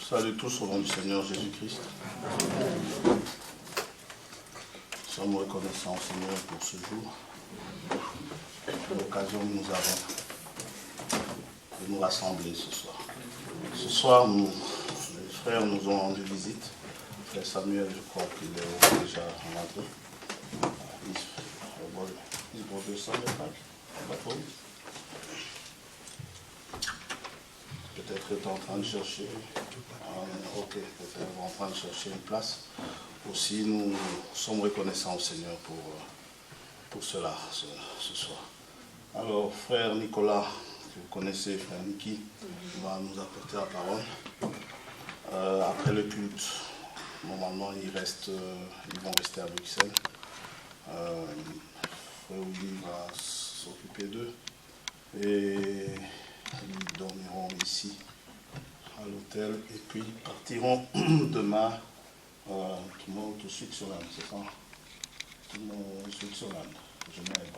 Salut tous au nom du Seigneur Jésus-Christ. Nous sommes reconnaissants au Seigneur pour ce jour, pour l'occasion que nous avons de nous rassembler ce soir. Ce soir, les frères nous ont rendu visite. Frère Samuel, je crois qu'il est déjà rentré. Peut-être est en train de chercher. Ok, peut-être en train de chercher une place. Aussi, nous sommes reconnaissants au Seigneur pour cela ce soir. Alors, frère Nicolas, que vous connaissez, frère Niki, va nous apporter la parole. Après le culte, normalement, ils vont rester à Bruxelles. Frère Willy va s'occuper d'eux. Et ils dormiront ici, à l'hôtel, et puis partiront demain to Switzerland, c'est ça? To Switzerland, Genève.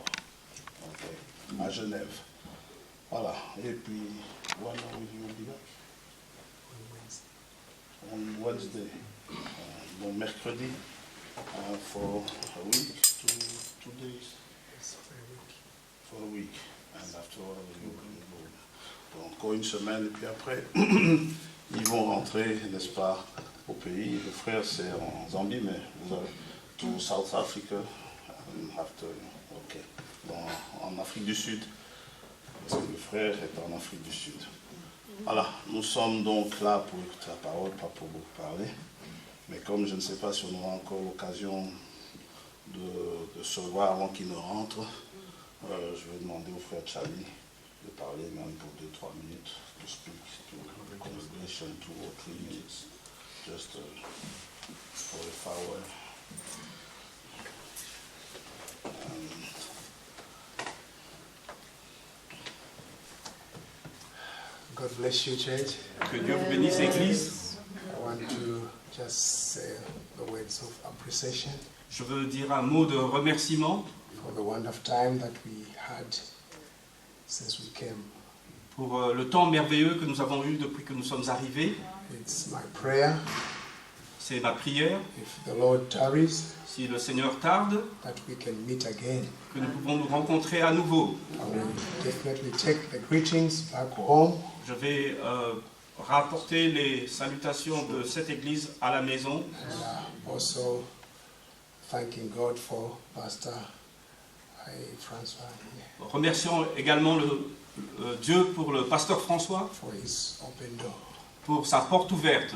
Okay. À Genève. Voilà. Et puis, when will you be back? On Wednesday. Donc mercredi, for a week, 2 days? Yes, for a week. For a week. And after all, you go. Donc, encore une semaine, et puis après, ils vont rentrer, n'est-ce pas, au pays. Le frère, c'est en Zambie, mais vous avez tout South Africa, ok. Donc, en Afrique du Sud, parce que le frère est en Afrique du Sud. Voilà, nous sommes donc là pour écouter la parole, pas pour beaucoup parler. Mais comme je ne sais pas si on aura encore l'occasion de se voir avant qu'il ne rentre, je vais demander au frère Charlie de parler même pour 2-3 minutes, to speak to the congregation, 2 or 3 minutes, just for the farewell. God bless you, church. Que Dieu vous bénisse, Église. I want to just say the words of appreciation Je veux dire un mot de remerciement for the wonderful time that we had since we came. pour le temps merveilleux que nous avons eu depuis que nous sommes arrivés. It's my prayer, C'est ma prière, if the Lord tarries, si le Seigneur tarde, that we can meet again. que nous pouvons nous rencontrer à nouveau. I will definitely take the greetings back home. Je vais rapporter les salutations de cette Église à la maison. And also thanking God for Pastor François here, Remercions également Dieu pour le pasteur François, for his open door. pour sa porte ouverte.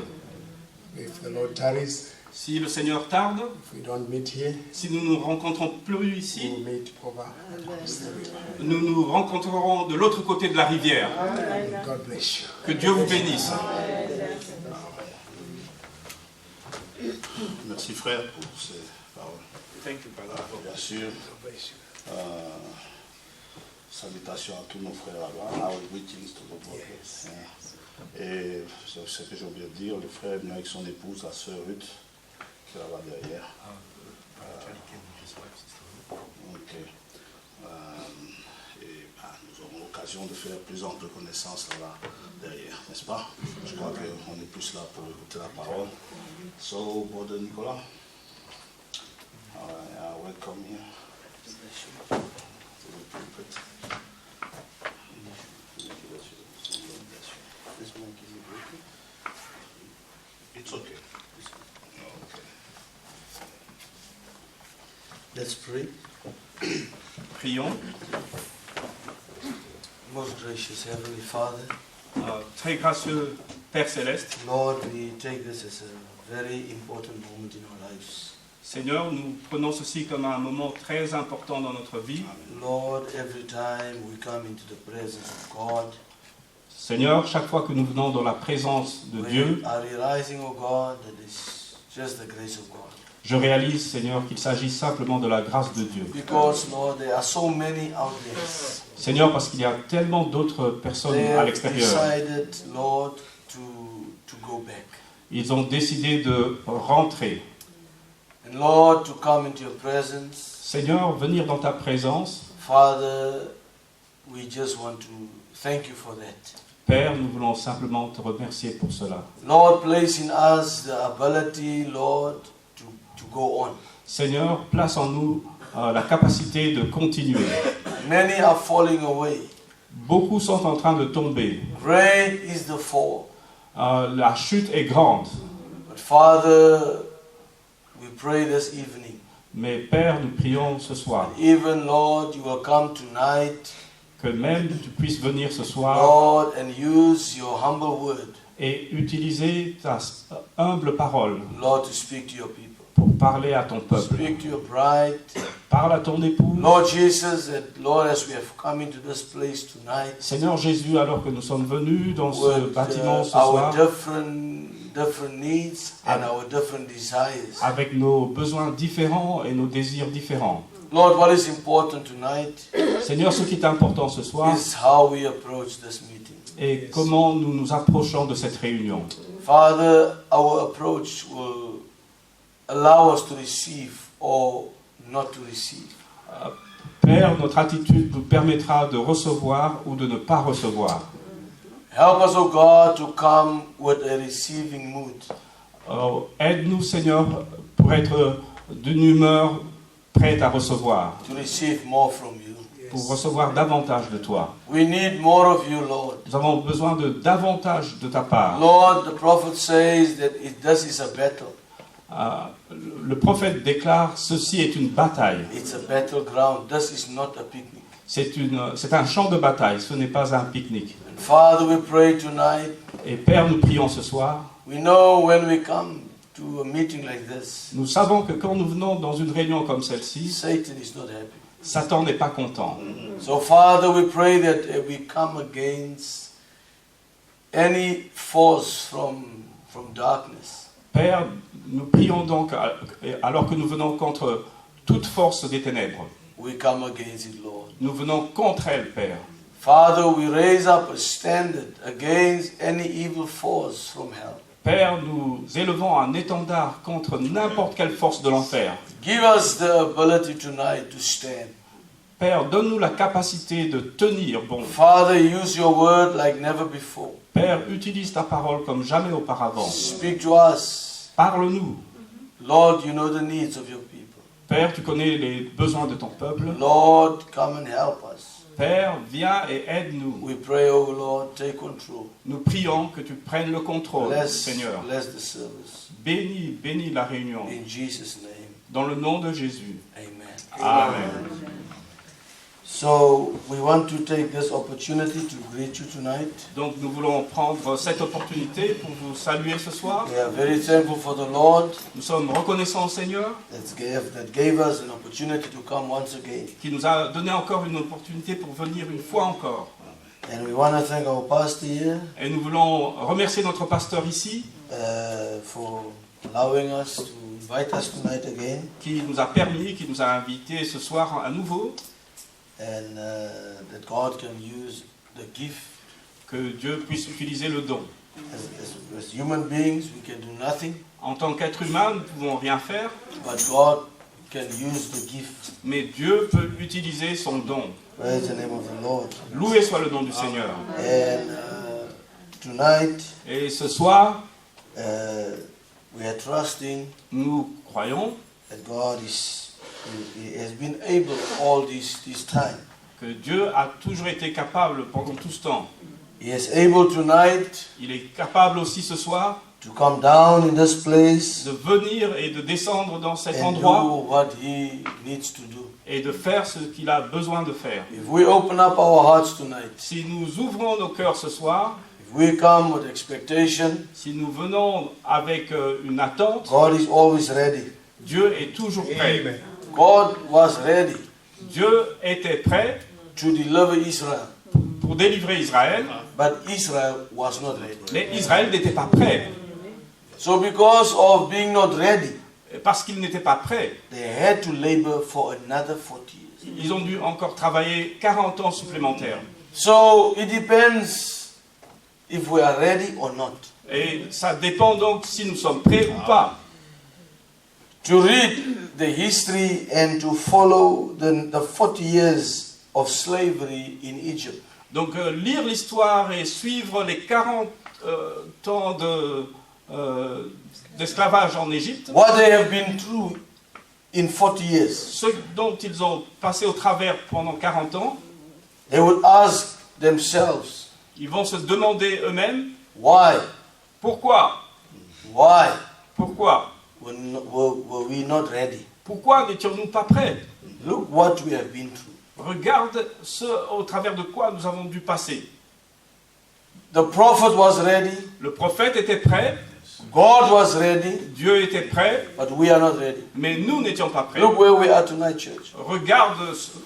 If the Lord tarries, Si le Seigneur tarde, if we don't meet here, si nous ne nous rencontrons plus we ici, will meet over across the river. nous nous rencontrerons de l'autre côté de la rivière. God bless you. Que Dieu vous bénisse. Merci frère pour ces paroles. Thank you, Bien sûr, God bless you. salutations à tous nos frères là-bas, our greetings to the brothers. Yes. Et ce que j'ai oublié de dire, le frère est venu avec son épouse, la sœur Ruth, qui est là-bas derrière. Ok. Et nous aurons l'occasion de faire plus ample connaissance là-bas derrière, n'est-ce pas? Je crois qu'on est plus là pour écouter la parole. So, brother Nicolas, welcome here. It's okay. Okay. Let's pray. Prions. Most gracious Heavenly Father, Très gracieux Père Céleste, Lord, we take this as a very important moment in our lives. Seigneur, nous prenons ceci comme un moment très important dans notre vie. Lord, every time we come into the presence of God, Seigneur, chaque fois que nous venons dans la présence de Dieu, we are realizing, oh God, that it's just the grace of God. je réalise, Seigneur, qu'il s'agit simplement de la grâce de Dieu. Because, Lord, there are so many out there. Seigneur, parce qu'il y a tellement d'autres personnes They à have l'extérieur. decided, Lord, to go back. Ils ont décidé de rentrer. And Lord, to come into your presence. Seigneur, venir dans ta présence, Father, we just want to thank you for that. Père, nous voulons simplement te remercier pour cela. Lord, place in us the ability, Lord, to go on. Seigneur, place en nous la capacité de continuer. Many are falling away. Beaucoup sont en train de tomber. Great is the fall. La chute est grande. But Father, we pray this evening. Mais Père, nous prions ce soir Even, Lord, you will come tonight, que même tu puisses venir ce soir Lord, and use your humble word, et utiliser ta humble parole Lord, to speak to your people. pour parler à ton peuple. Speak to your bride. Parle à ton épouse. Lord Jesus, that Lord, as we have come into this place tonight, Seigneur Jésus, alors que nous sommes venus dans ce with bâtiment ce our soir, different needs and our different desires. avec nos besoins différents et nos désirs différents. Lord, what is important tonight Seigneur, ce qui est important ce soir is how we approach this meeting. est comment nous nous approchons de cette réunion. Father, our approach will allow us to receive or not to receive. Père, notre attitude nous permettra de recevoir ou de ne pas recevoir. Help us, O God, to come with a receiving mood. Aide-nous, Seigneur, pour être d'une humeur prête à recevoir, To receive more from you. pour recevoir davantage de toi. We need more of you, Lord. Nous avons besoin de davantage de ta part. Lord, the prophet says that this is a battle. Le prophète déclare, ceci est une bataille. It's a battleground. This is not a picnic. C'est un champ de bataille, ce n'est pas un pique-nique. And Father, we pray tonight. Et Père, nous prions ce soir. We know when we come to a meeting like this, Nous savons que quand nous venons dans une réunion comme celle-ci, Satan is not happy. Satan n'est pas content. So, Father, we pray that we come against any force from darkness. Père, nous prions donc, alors que nous venons contre toute force des ténèbres, We come against it, Lord. nous venons contre elle, Père. Father, we raise up a standard against any evil force from hell. Père, nous élevons un étendard contre n'importe quelle force de l'enfer. Give us the ability tonight to stand. Père, donne-nous la capacité de tenir bon. Father, use your word like never before. Père, utilise ta parole comme jamais auparavant. Speak to us. Parle-nous. Lord, you know the needs of your people. Père, tu connais les besoins de ton peuple. Lord, come and help us. Père, viens et aide-nous. We pray, oh Lord, take control. Nous prions que tu prennes le contrôle, Seigneur. Bless the service. Bénis la réunion. In Jesus' name, Dans le nom de Jésus. amen. Amen. So, we want to take this opportunity to greet you tonight. Donc nous voulons prendre cette opportunité pour vous saluer ce soir. We are very thankful for the Lord Nous sommes reconnaissants au Seigneur that gave us an opportunity to come once again. qui nous a donné encore une opportunité pour venir une fois encore. And we want to thank our pastor here Et nous voulons remercier notre pasteur ici for allowing us to invite us tonight again. qui nous a permis, qui nous a invités ce soir à nouveau. And that God can use the gift. Que Dieu puisse utiliser le don. As human beings, we can do nothing, En tant qu'être humain, nous ne pouvons rien faire, but God can use the gift. mais Dieu peut utiliser son don. Praise the name of the Lord. Loué soit le nom du Seigneur. And tonight, Et ce soir, we are trusting nous croyons that God He has been able all this time. que Dieu a toujours été capable pendant tout ce temps. He is able tonight Il est capable aussi ce soir to come down in this place de venir et de descendre dans cet and endroit do what He needs to do. et de faire ce qu'il a besoin de faire. If we open up our hearts tonight, Si nous ouvrons nos cœurs ce soir, if we come with expectation, si nous venons avec une attente, God is always ready. Dieu est toujours prêt. God was ready Dieu était prêt to deliver Israel, pour délivrer Israël, but Israel was not ready. mais Israël n'était pas prêt. So because of being not ready, Et parce qu'il n'était pas prêt, they had to labor for another 40 years. ils ont dû encore travailler 40 ans supplémentaires. So it depends if we are ready or not. Et ça dépend donc si nous sommes prêts ou pas. To read the history and to follow the 40 years of slavery in Egypt. Donc lire l'histoire et suivre les 40 ans d'esclavage en Égypte, what they have been through in 40 years, ce dont ils ont passé au travers pendant 40 ans, they would ask themselves, ils vont se demander eux-mêmes, why? pourquoi Why Pourquoi were we not ready? Pourquoi n'étions-nous pas prêts? Look what we have been through. Regarde ce au travers de quoi nous avons dû passer. The prophet was ready, Le prophète était prêt, God was ready, Dieu était prêt, but we are not ready. mais nous n'étions pas prêts. Look where we are tonight, church. Regarde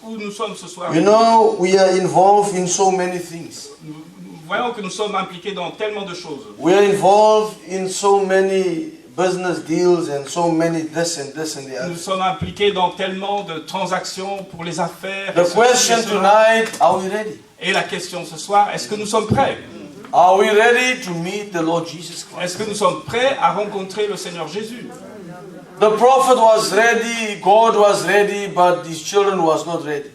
où nous sommes ce soir. You know, we are involved in so many things. Nous voyons que nous sommes impliqués dans tellement de choses. We are involved in so many business deals and so many this and this and the Nous other. sommes impliqués dans tellement de transactions pour les affaires. The et ceci et question cela. tonight, are we ready? Et la question ce soir, est-ce que nous sommes prêts? Are we ready to meet the Lord Jesus Christ? Est-ce que nous sommes prêts à rencontrer le Seigneur Jésus? The prophet was ready, God was ready, but his children was not ready.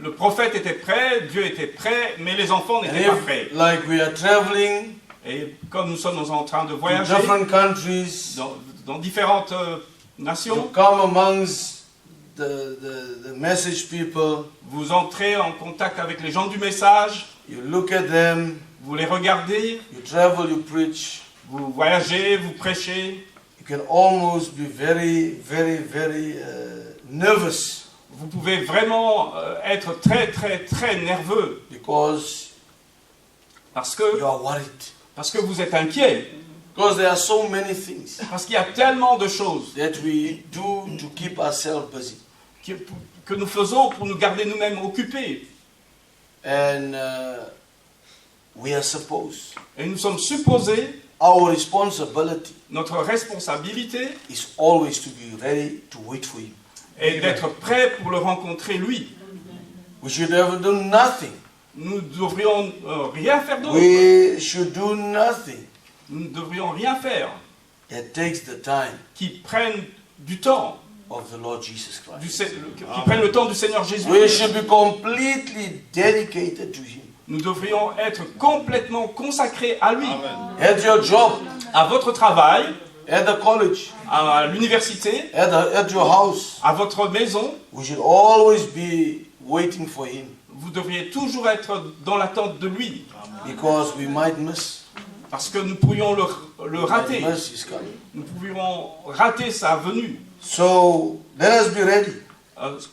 Le prophète était prêt, Dieu était prêt, mais les enfants And n'étaient pas if, prêts. like we are traveling Et comme nous sommes en train de to voyager different countries, dans différentes to nations, come amongst the message people, vous entrez en contact avec les gens du message, you look at them, vous les regardez, you travel, you preach, vous voyagez, vous prêchez, you can almost be very, very, very nervous vous pouvez vraiment être très très très nerveux because parce que you are worried. vous êtes inquiet, Because there are so many things parce qu'il y a tellement de choses that we do to keep ourselves busy. que nous faisons pour nous garder nous-mêmes occupés. And we are supposed, Et nous sommes supposés, our responsibility notre responsabilité is always to be ready to wait for Him. est d'être prêts pour le rencontrer lui. We should have done nothing. Nous ne devrions rien faire d'autre. We should do nothing Nous ne devrions rien faire that takes the time qui prenne du temps, of the Lord Jesus Christ. qui prenne le temps du Seigneur Jésus. We should be completely dedicated to Him. Nous devrions être complètement consacrés à lui. At your job, À votre travail, at the college, à l'université, at your house, à votre maison, we should always be waiting for Him vous devriez toujours être dans l'attente de lui. because we might miss. Parce que nous pourrions le rater. Miss His coming. Nous pourrions rater sa venue. So let us be ready.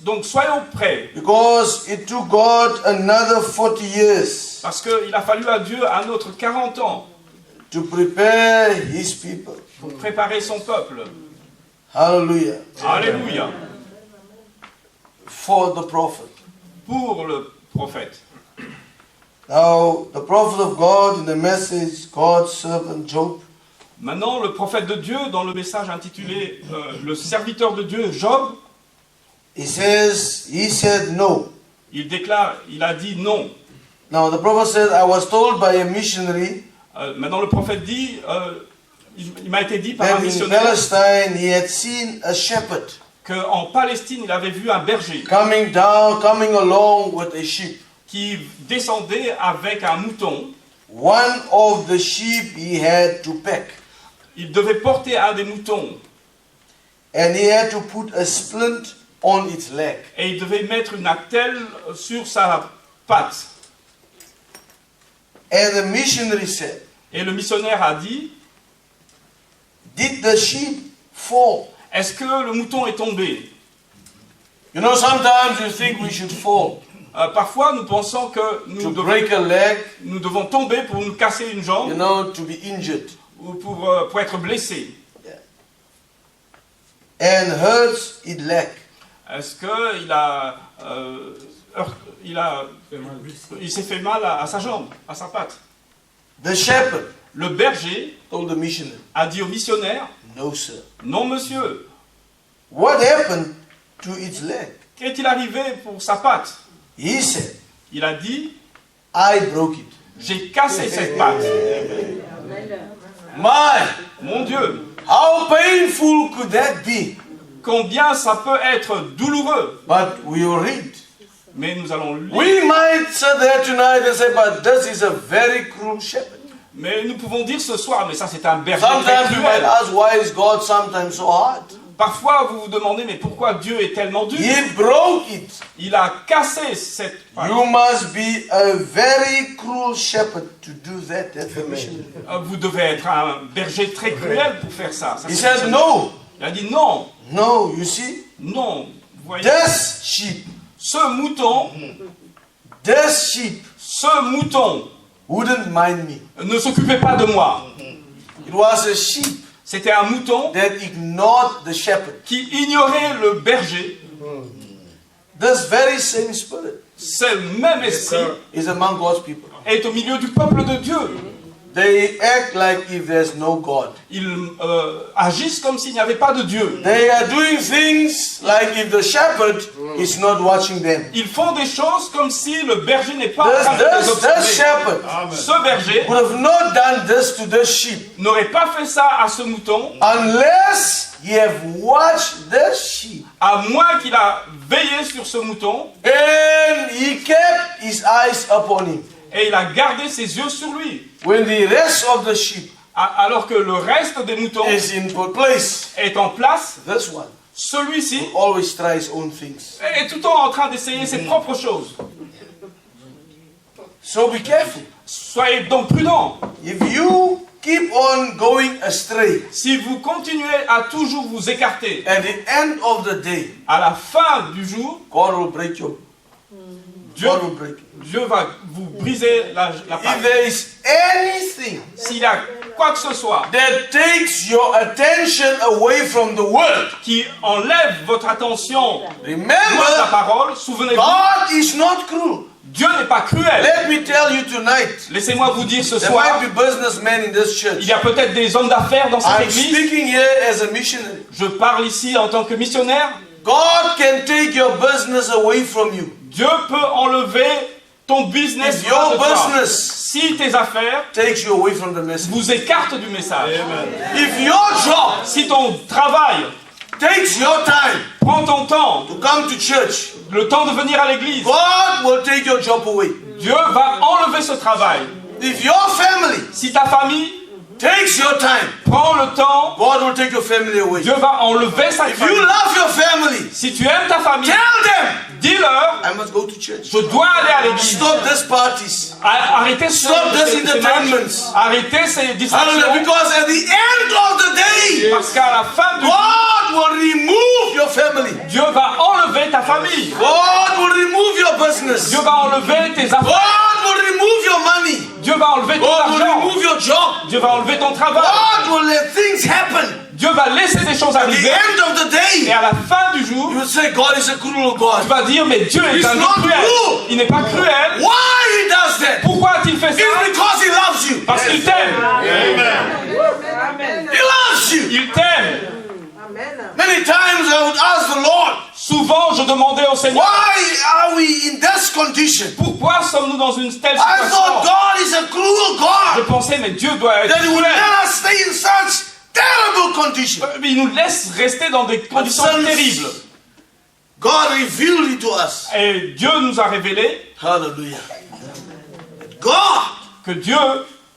Donc soyons prêts. Because it took God another 40 years Parce qu'il a fallu à Dieu un autre 40 ans to prepare His people. pour préparer son peuple. Hallelujah. Alléluia. For the prophet. Pour le prophète. Now, the prophet of God in the message, God's servant Job, Maintenant, le prophète de Dieu, dans le message intitulé Le serviteur de Dieu, Job, he said no. il déclare, il a dit non. Now, the prophet said, I was told by a missionary Maintenant, le prophète dit, il m'a été dit par un that in missionnaire Palestine he had seen a shepherd qu'en Palestine, il avait vu un berger coming along with a sheep. qui descendait avec un mouton. One of the sheep he had to peck, Il devait porter un des moutons and he had to put a splint on its leg. et il devait mettre une attelle sur sa patte. And the missionary said, Et le missionnaire a dit, did the sheep fall? est-ce que le mouton est tombé? You know, sometimes you think we should fall Parfois, nous pensons que to break a leg, nous devons tomber pour nous casser une you jambe know, to be injured, ou pour être blessé. and hurts its leg. Est-ce qu'il s'est fait mal à sa jambe, à sa patte? The shepherd Le berger told the missionary, a dit au missionnaire, no sir. non monsieur, What happened to its leg? qu'est-il arrivé pour sa patte? He said, Il a dit, I broke it. j'ai cassé cette patte. My, Mon Dieu, how painful could that be? combien ça peut être douloureux. But we will read Mais nous allons lire. We might sit there tonight and say, but this is a very cruel shepherd. Mais nous pouvons dire ce soir, mais ça c'est un berger très Sometimes you might cruel. ask, why is God sometimes so hard? Parfois vous vous demandez, mais pourquoi Dieu est tellement dur? He broke it. Il a cassé cette... You must be a very cruel shepherd to do that. That's the mission. Vous devez être un berger très cruel pour faire ça. Ça, He c'est- said, no, Il a dit non, no, you see, non. Vous voyez, this sheep, ce mouton wouldn't mind me. ne s'occupait pas de moi. It was a sheep C'était un mouton that ignored the shepherd. qui ignorait le berger. This very same spirit Ce même esprit is among God's people. est au milieu du peuple de Dieu. They act like if there's no God. Ils agissent comme s'il n'y avait pas de Dieu. They are doing things like if the shepherd is not watching them. Ils font des choses comme si le berger n'est pas en train de les This observer. shepherd Ce berger would have not done this to this sheep n'aurait pas fait ça à ce mouton, unless he have watched this sheep à moins qu'il a veillé sur ce mouton and he kept his eyes upon him. et il a gardé ses yeux sur lui. When the rest of the sheep Alors que le reste des moutons is in place, est en place, this one celui-ci always tries own things. est tout le temps en train d'essayer ses propres choses. So be careful. Soyez donc prudents. If you keep on going astray, Si vous continuez à toujours vous écarter, at the end of the day, à la fin du jour, God will break you. Dieu, God will break you. Dieu va vous briser la If patte. there is anything S'il y a quoi que ce soit that takes your attention away from the word, qui enlève votre attention de la remember, parole, souvenez-vous, God is not cruel. Dieu n'est pas cruel. Let me tell you tonight, Laissez-moi vous dire ce there soir, might be businessmen in this il church. y a peut-être des hommes d'affaires dans cette I'm église. speaking here as a missionary. Je parle ici en tant que missionnaire. God can take your business away from you. Dieu peut enlever ton business. If your de toi. business Si tes affaires takes you away from the message. vous écartent du message. If your job Si ton travail takes your time prend ton temps, to come to church, le temps de venir à l'église, God will take your job away. Dieu va enlever ce travail. If your family Si ta famille takes your time, prend le temps, God will take your family away. Dieu va enlever sa If you famille. love your family, Si tu aimes ta famille, tell them, dis-leur, I must go to church. je dois aller à l'église. Stop these parties. Arrêtez Stop this entertainments. Arrêtez ces Hallelujah. distractions. Because at the end of the day, Parce qu'à la fin du jour, God will remove your family. Dieu va enlever ta famille. God will remove your business. Dieu va enlever tes affaires. God will remove your money. Dieu va enlever ton God will argent. remove your job. Dieu va enlever ton travail. God will let things happen. Dieu va laisser des choses At the arriver. end of the Et day, à la fin du jour, you will say, God is a cruel tu God. vas dire, mais Dieu est He's un Dieu not cruel. cruel. Il n'est pas cruel. Why he does that? Pourquoi a-t-il fait ça? It's because he loves you. Parce qu'il t'aime. He loves you. Il t'aime. Many times I would ask the Lord, Souvent, je demandais au Seigneur, why are we in this condition? pourquoi sommes-nous dans une telle I thought situation? God is a cruel Je God. pensais, mais Dieu doit être That he would cruel. let us stay in such terrible conditions. Mais il nous laisse rester dans des conditions But since terribles. God revealed it to us. Et Dieu nous a révélé Hallelujah. God, que Dieu,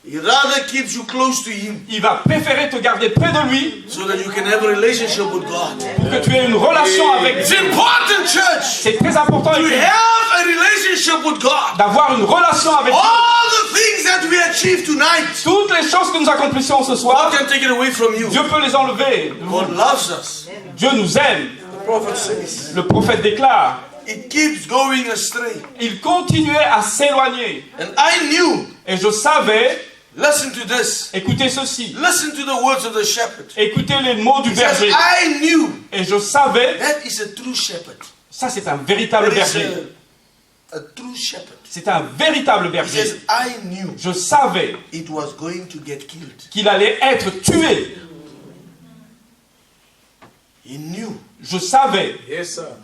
he rather keeps you close to him il va préférer te garder près de lui so that you can have a relationship with God. pour que tu aies une relation avec It's lui. important, church, C'est très important to have a relationship with God. d'avoir une relation avec lui. All the things that we achieve tonight, Toutes les choses que nous accomplissons ce soir, God can take it away from you. Dieu peut les enlever. God loves us. Dieu nous aime. The prophet says, Le prophète déclare, it keeps going astray. il continuait à s'éloigner. And I knew, Et je savais, listen to this, écoutez ceci, listen to the words of the shepherd. écoutez les mots du He says, berger. I knew Et je savais, that is a true shepherd. ça c'est un véritable That is berger. a true shepherd. C'est un véritable He berger. says, I knew Je savais it was going to get killed. qu'il allait être tué. He knew Je savais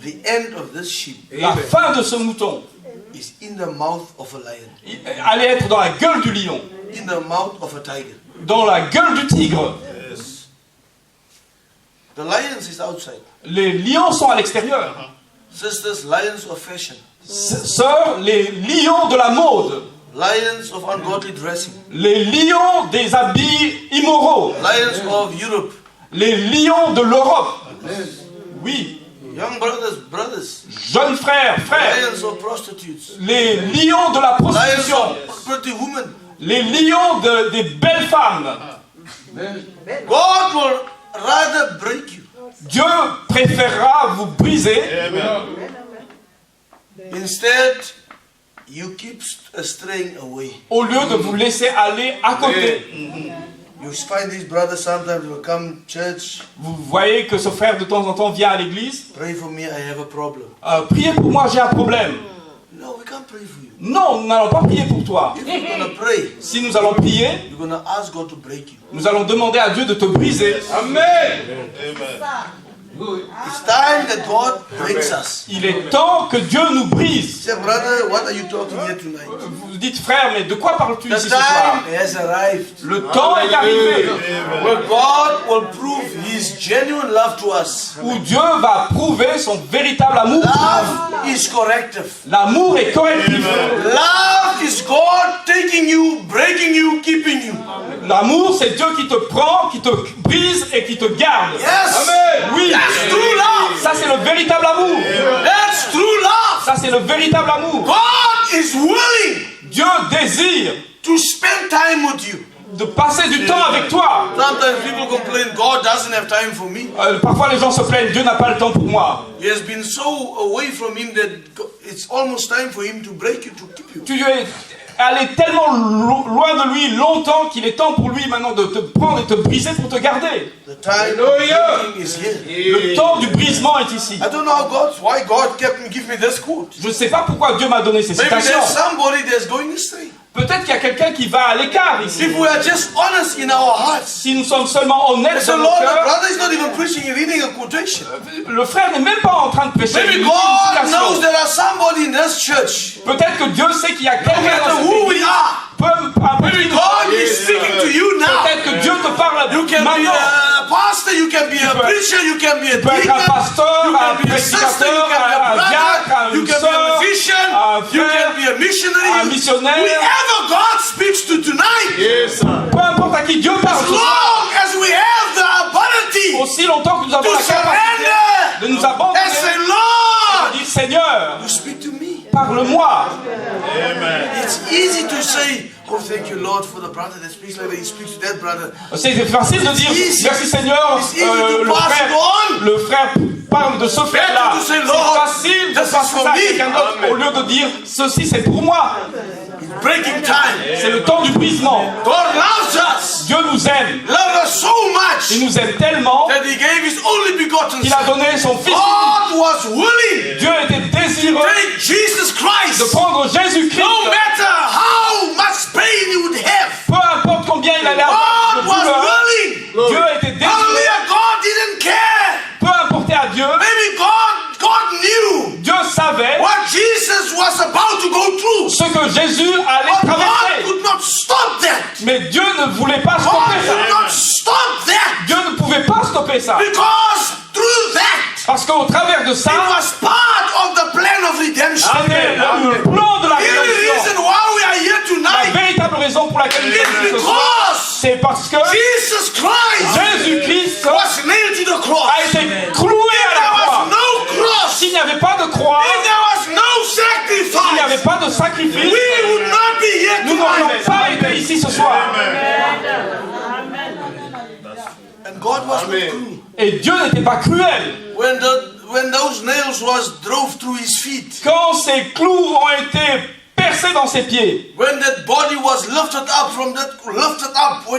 the end of this sheep la fin de ce mouton is in the mouth of a lion, il allait être dans la gueule du lion, in the mouth of a tiger. dans la gueule du tigre. The lions is outside. Les lions sont à l'extérieur. Sisters, lions of fashion. Sœurs, les lions de la mode, Lions of ungodly dressing. les lions des habits immoraux, Lions of Europe. les lions de l'Europe. Oui, Young brothers. jeunes frères, frères, Lions of prostitutes. les lions de la Lions prostitution, of pretty women. les lions des belles femmes. God will rather break you. Dieu préférera vous briser. Instead, you keep straying away. Au lieu de vous laisser aller à côté. You find these brothers sometimes will come church. Vous voyez que ce frère de temps en temps vient à l'église. Pray for me, I have a problem. Priez pour moi, j'ai un problème. No, we can't pray for you. Non, nous n'allons pas prier pour toi. If you're gonna pray, Si nous allons prier, you're gonna ask God to break you. nous allons demander à Dieu de te briser. It's time that God breaks us. Il est temps que Dieu nous brise. Say, brother, what are you talking here tonight? Vous dites, frère, mais de quoi parles-tu The ici ce soir? time has arrived Le temps est arrivé where God will prove His genuine love to us. où Dieu va prouver son véritable amour. Love is corrective. L'amour est correctif. Love is God taking you, breaking you, keeping you. L'amour, c'est Dieu qui te prend, qui te brise et qui te garde. Yes. Oui, That's true love. ça c'est le véritable amour. That's true love. Ça c'est le véritable amour. God is willing Dieu désire to spend time with you. de passer du temps avec toi. Sometimes people complain, God doesn't have time for me. Parfois les gens se plaignent, Dieu n'a pas le temps pour moi. He has been so away from Him that it's almost time for Him to break you, to keep you. Tu es allé tellement loin de lui longtemps qu'il est temps pour lui maintenant de te prendre et te briser pour te garder. The time of breaking is here. Le temps du brisement est ici. I don't know why God give me this quote. Je ne sais pas pourquoi Dieu m'a donné ces Maybe citations. there's somebody that's going astray. Peut-être qu'il y a quelqu'un qui va à l'écart ici. If we are just honest in our hearts. Si nous sommes seulement honnêtes So dans nos Lord, the cœurs, brother is not even preaching and reading a quotation. le frère n'est même pas en train de prêcher. Maybe une God knows citation. there are somebody in this church. Peut-être que Dieu sait qu'il y a No quelqu'un matter dans cette who we église. are. Maybe God is speaking to you now. Peut-être que Dieu te parle You can be maintenant. a pastor, you can be a preacher, you can be a Tu peux être un deacon, pasteur, you un can be a sister, you prédicateur, can be a un diacre, brother, you une can be a sœur, musician, un you frère, can be a missionary. un missionnaire. Whoever God speaks to tonight, Peu importe à qui Dieu parle as ce soir, long as we have the ability aussi longtemps que nous avons to la capacité de nous surrender abandonner, and say, de Lord, dire Seigneur, you speak to me. parle-moi. It's easy to say, oh, thank you, Lord, for the brother that speaks like that. He speaks to that brother. C'est facile de dire merci Seigneur, It's easy to pass it on. le frère parle de ce frère-là. Better to say, C'est Lord, facile de this is passer for ça à me. quelqu'un d'autre au lieu de dire ceci c'est pour moi. Breaking time. C'est le temps du brisement. God loves us. Dieu nous aime. Loves us so much Il nous aime tellement that He gave His only begotten qu'il a Son. donné son Fils. God was willing Dieu était désireux to take Jesus de Christ. prendre Jésus-Christ. No matter how much pain He would have. Peu importe combien il allait avoir de God was douleur, willing. Dieu était désireux. Hallelujah. God didn't care. Peu importe à Dieu, Maybe God knew Dieu savait what Jesus was about to go through. ce que Jésus allait But God traverser. could not stop that. Mais Dieu ne voulait pas God stopper could ça. not stop that. Dieu ne pouvait pas stopper ça. Because through that, Parce qu'au travers de it ça, was part of the plan of redemption. c'était le plan de la The only rédemption. reason why we are here La tonight véritable raison pour laquelle nous sommes is ici ce soir, because c'est parce que Jesus Christ Jésus-Christ was nailed to the cross. a été cloué à la There was croix. no cross. S'il n'y avait pas de croix, If there was no s'il n'y avait sacrifice, pas de sacrifice, we would not be here nous n'aurions tonight. pas été ici ce soir. And God was not cruel. Et Dieu n'était pas cruel. When those nails was drove through His feet, Quand ces clous ont été percés dans ses pieds, when that body was lifted up when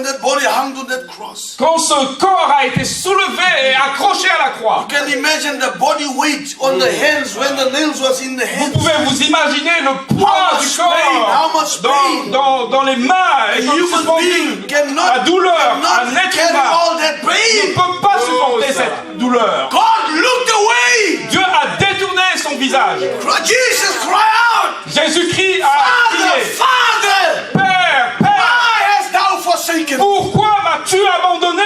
that body hung on that cross. quand ce corps a été soulevé et accroché à la croix, You can imagine the body weight on the hands when the nails was in the vous hands. pouvez vous imaginer le poids How du much pain, how much pain. dans les mains A et comme human suspendu. being cannot La douleur, un être carry humain all that ne pain. peut pas supporter cette douleur. God looked away. Dieu a détourné son visage. Jesus cried out, Jésus-Christ a Father, crié, Father, Père, Père, why hast thou forsaken me? pourquoi m'as-tu abandonné?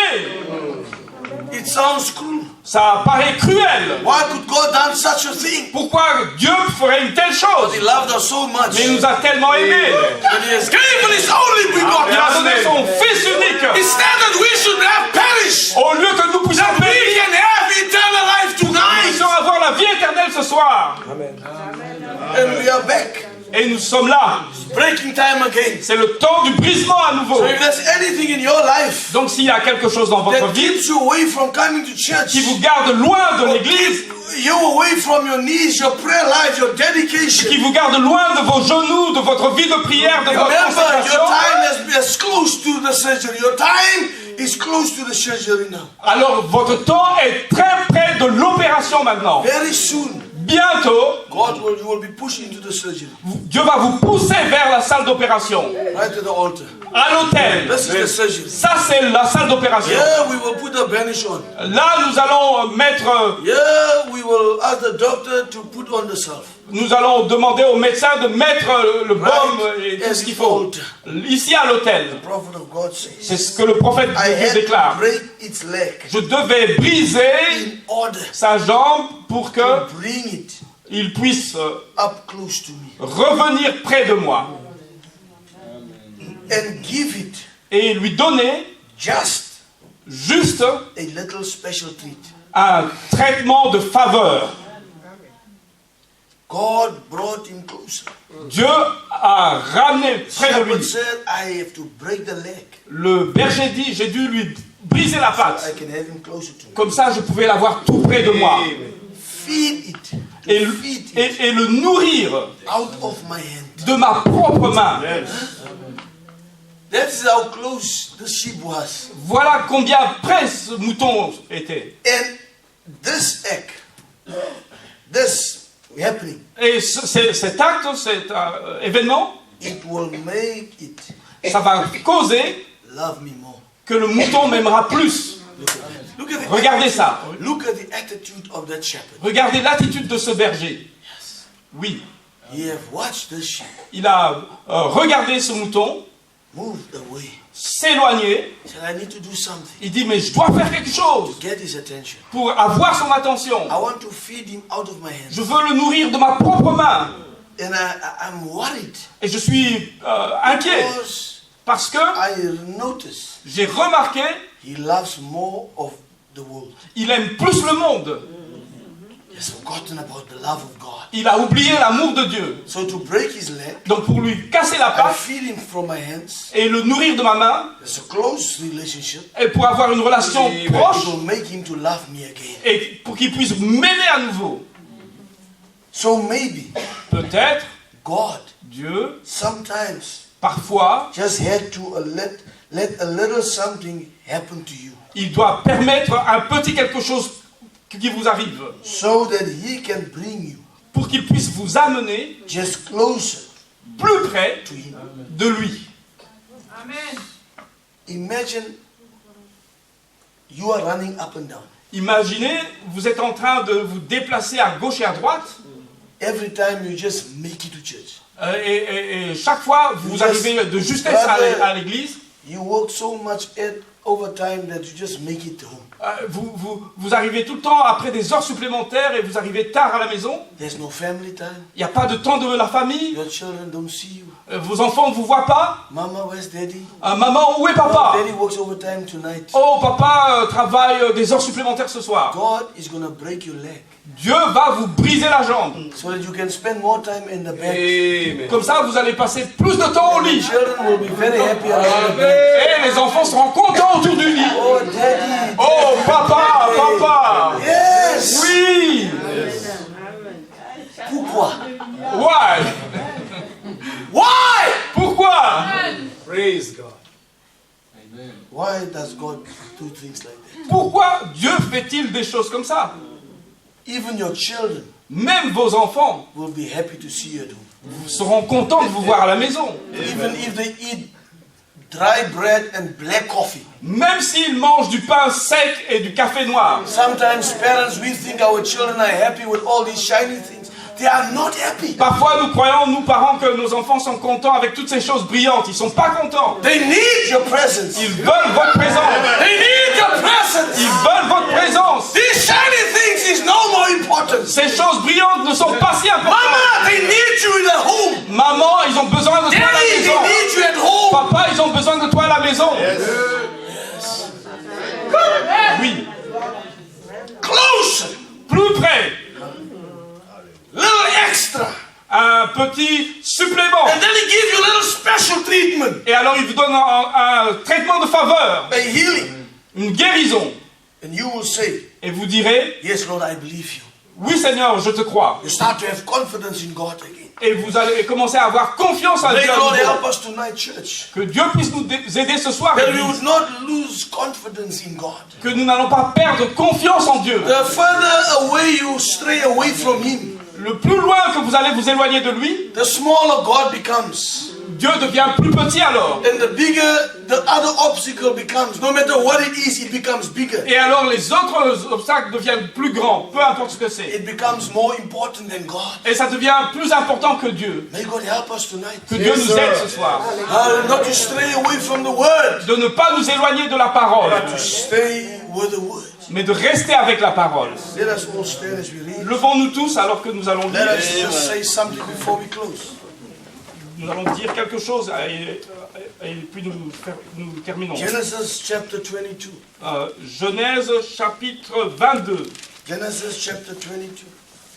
It sounds cruel. Ça paraît cruel. Why could God done such a thing? Pourquoi Dieu ferait une telle But chose? He loved us so much. Mais il nous a tellement aimés. And He has given His only Il a donné begotten. son Fils unique. Instead that we should have perished, Au lieu que nous puissions that we périr, can have eternal life nous tonight. puissions avoir la vie éternelle ce soir. And we are back. Et nous sommes là. Breaking time again. C'est le temps du brisement à nouveau. So if there's anything in your life Donc s'il y a quelque chose dans votre that vie keeps you away from coming to church, qui vous garde loin de l'église, you away from your knees, your prayer life, your dedication. qui vous garde loin de vos genoux, de votre vie de prière, de votre Remember, consécration, your time is close to the surgery. Your time is close to the surgery now. alors votre temps est très près de l'opération maintenant. Very soon, Bientôt, you will be pushed into the surgery. Dieu va vous pousser vers la salle d'opération, Right to the altar. à l'hôtel. This is the surgery. Ça, c'est la salle d'opération. Yeah, we will put the bandage on. Là, nous allons mettre, Yeah, we will ask the doctor to put on the salve. nous allons demander au médecin de mettre le baume et tout Right ce qu'il at the faut. altar. Ici à l'hôtel. The prophet of God says, C'est ce que le prophète de I Dieu had déclare. to break its leg Je devais briser in order sa jambe pour que to bring it il puisse up close to me revenir près de moi and give it et lui donner just juste a little special treat. un traitement de faveur. God brought him closer. Dieu a ramené près de Shepherd lui. said, I have to break the leg Le berger dit, j'ai dû lui briser la so I patte. can have him closer to me. Comme ça, je pouvais l'avoir tout près de moi. Feed it. Et, Feed it et le nourrir out of my hand. de ma propre main. That's how close the sheep was. Voilà combien près ce mouton était. And this act, this happening, Et cet acte, cet événement, it will make it ça va causer love me more. que le mouton m'aimera plus. Look at the Regardez ça. Look at the attitude of that shepherd. Regardez l'attitude de ce berger. Oui, He have watched the sheep il a regardé ce mouton, moved away. s'éloigner. He said, I need to do something Il dit, mais je dois faire quelque chose to get his attention. pour avoir son attention. I want to feed him out of my Je hands. veux le nourrir de ma propre main. And I'm worried Et je suis inquiet because parce que I notice j'ai remarqué he loves more of the world. il aime plus le monde. He's forgotten about the love of God. Il a oublié l'amour de Dieu. So to break his leg, Donc pour lui casser la I patte feed him from my hands. et le nourrir de ma main, It's a close relationship. et pour avoir une relation It proche, will make him to love me again. et pour qu'il puisse m'aimer à nouveau. So maybe Peut-être God Dieu, sometimes parfois, just had to let a little something happen to you il doit permettre un petit quelque chose qui vous arrive so that he can bring you pour qu'il puisse vous amener just closer plus près to him. de lui. Imagine you are running up and down. Imaginez, vous êtes en train de vous déplacer à gauche et à droite, Every time you just make it to church. et chaque fois vous arrivez de justesse à l'église, You work so much at overtime that you just make it home. vous arrivez tout le temps après des heures supplémentaires et vous arrivez tard à la maison. There's no family time. Il n'y a pas de temps de la famille. Your children don't see you. Vos enfants ne vous voient pas. Mama, where's daddy? Maman, où est papa? Daddy works overtime tonight. Oh, papa travaille des heures supplémentaires ce soir. God is going to break your leg Dieu va vous briser la jambe. so that you can spend more time in the bed. Comme ça, vous allez passer plus de temps au lit. Children will be very happy around the bed. Et les enfants seront contents autour du lit. Oh, daddy. Oh, papa, papa. Yes. Oui. Pourquoi? Why? Why? Pourquoi? Praise God. Why does God do things like that? Pourquoi Dieu fait-il des choses comme ça? Even your children Même vos enfants will be happy to see you at home. seront contents de vous voir à la maison. Even if they eat dry bread and black coffee. Même s'ils mangent du pain sec et du café noir. Sometimes parents, we think our children are happy with all these shiny things. they are not happy. Parfois, nous croyons, nous parents, que nos enfants sont contents avec toutes ces choses brillantes. Ils ne sont pas contents. They need your presence. Ils veulent votre présence. They need your presence. Ils veulent votre présence. These shiny things is no more important. Ces choses brillantes ne sont pas si importantes. Mama, they need you in the home. Maman, ils ont besoin de toi à la Daddy, maison. they need you at home. Papa, ils ont besoin de toi à la maison. Oui. Closer. Plus près. Little extra. Un petit supplément. And then he gives you a little special treatment. Et alors, il vous donne un traitement de faveur. A healing. Une guérison. And you will say, Et vous direz, yes, Lord, I believe you. oui Seigneur, je te crois. You start to have confidence in God again. Et vous allez commencer à avoir confiance en May Dieu à God nouveau. help us tonight, church. Que Dieu puisse nous aider ce soir. That we Église. would not lose confidence in God. Que nous n'allons pas perdre confiance en Dieu. The further away you stray away from Him, Le plus loin que vous allez vous éloigner de lui, the smaller God becomes. Dieu devient plus petit alors. And the bigger the other obstacle becomes. No matter what it is, it becomes bigger. Et alors les autres obstacles deviennent plus grands, peu importe ce que c'est. It becomes more important than God. Et ça devient plus important que Dieu. May God help us tonight. Que Dieu nous aide ce soir. Not to stray away from the Word, De ne pas nous éloigner de la parole, to stay with the Word. mais de rester avec la parole. Let us all stand as we read. Levons-nous tous alors que nous allons Let lire. us just say something before we close. Nous allons dire quelque chose et puis nous terminons. Genesis chapter 22. Genèse chapitre 22. Genesis chapter 22.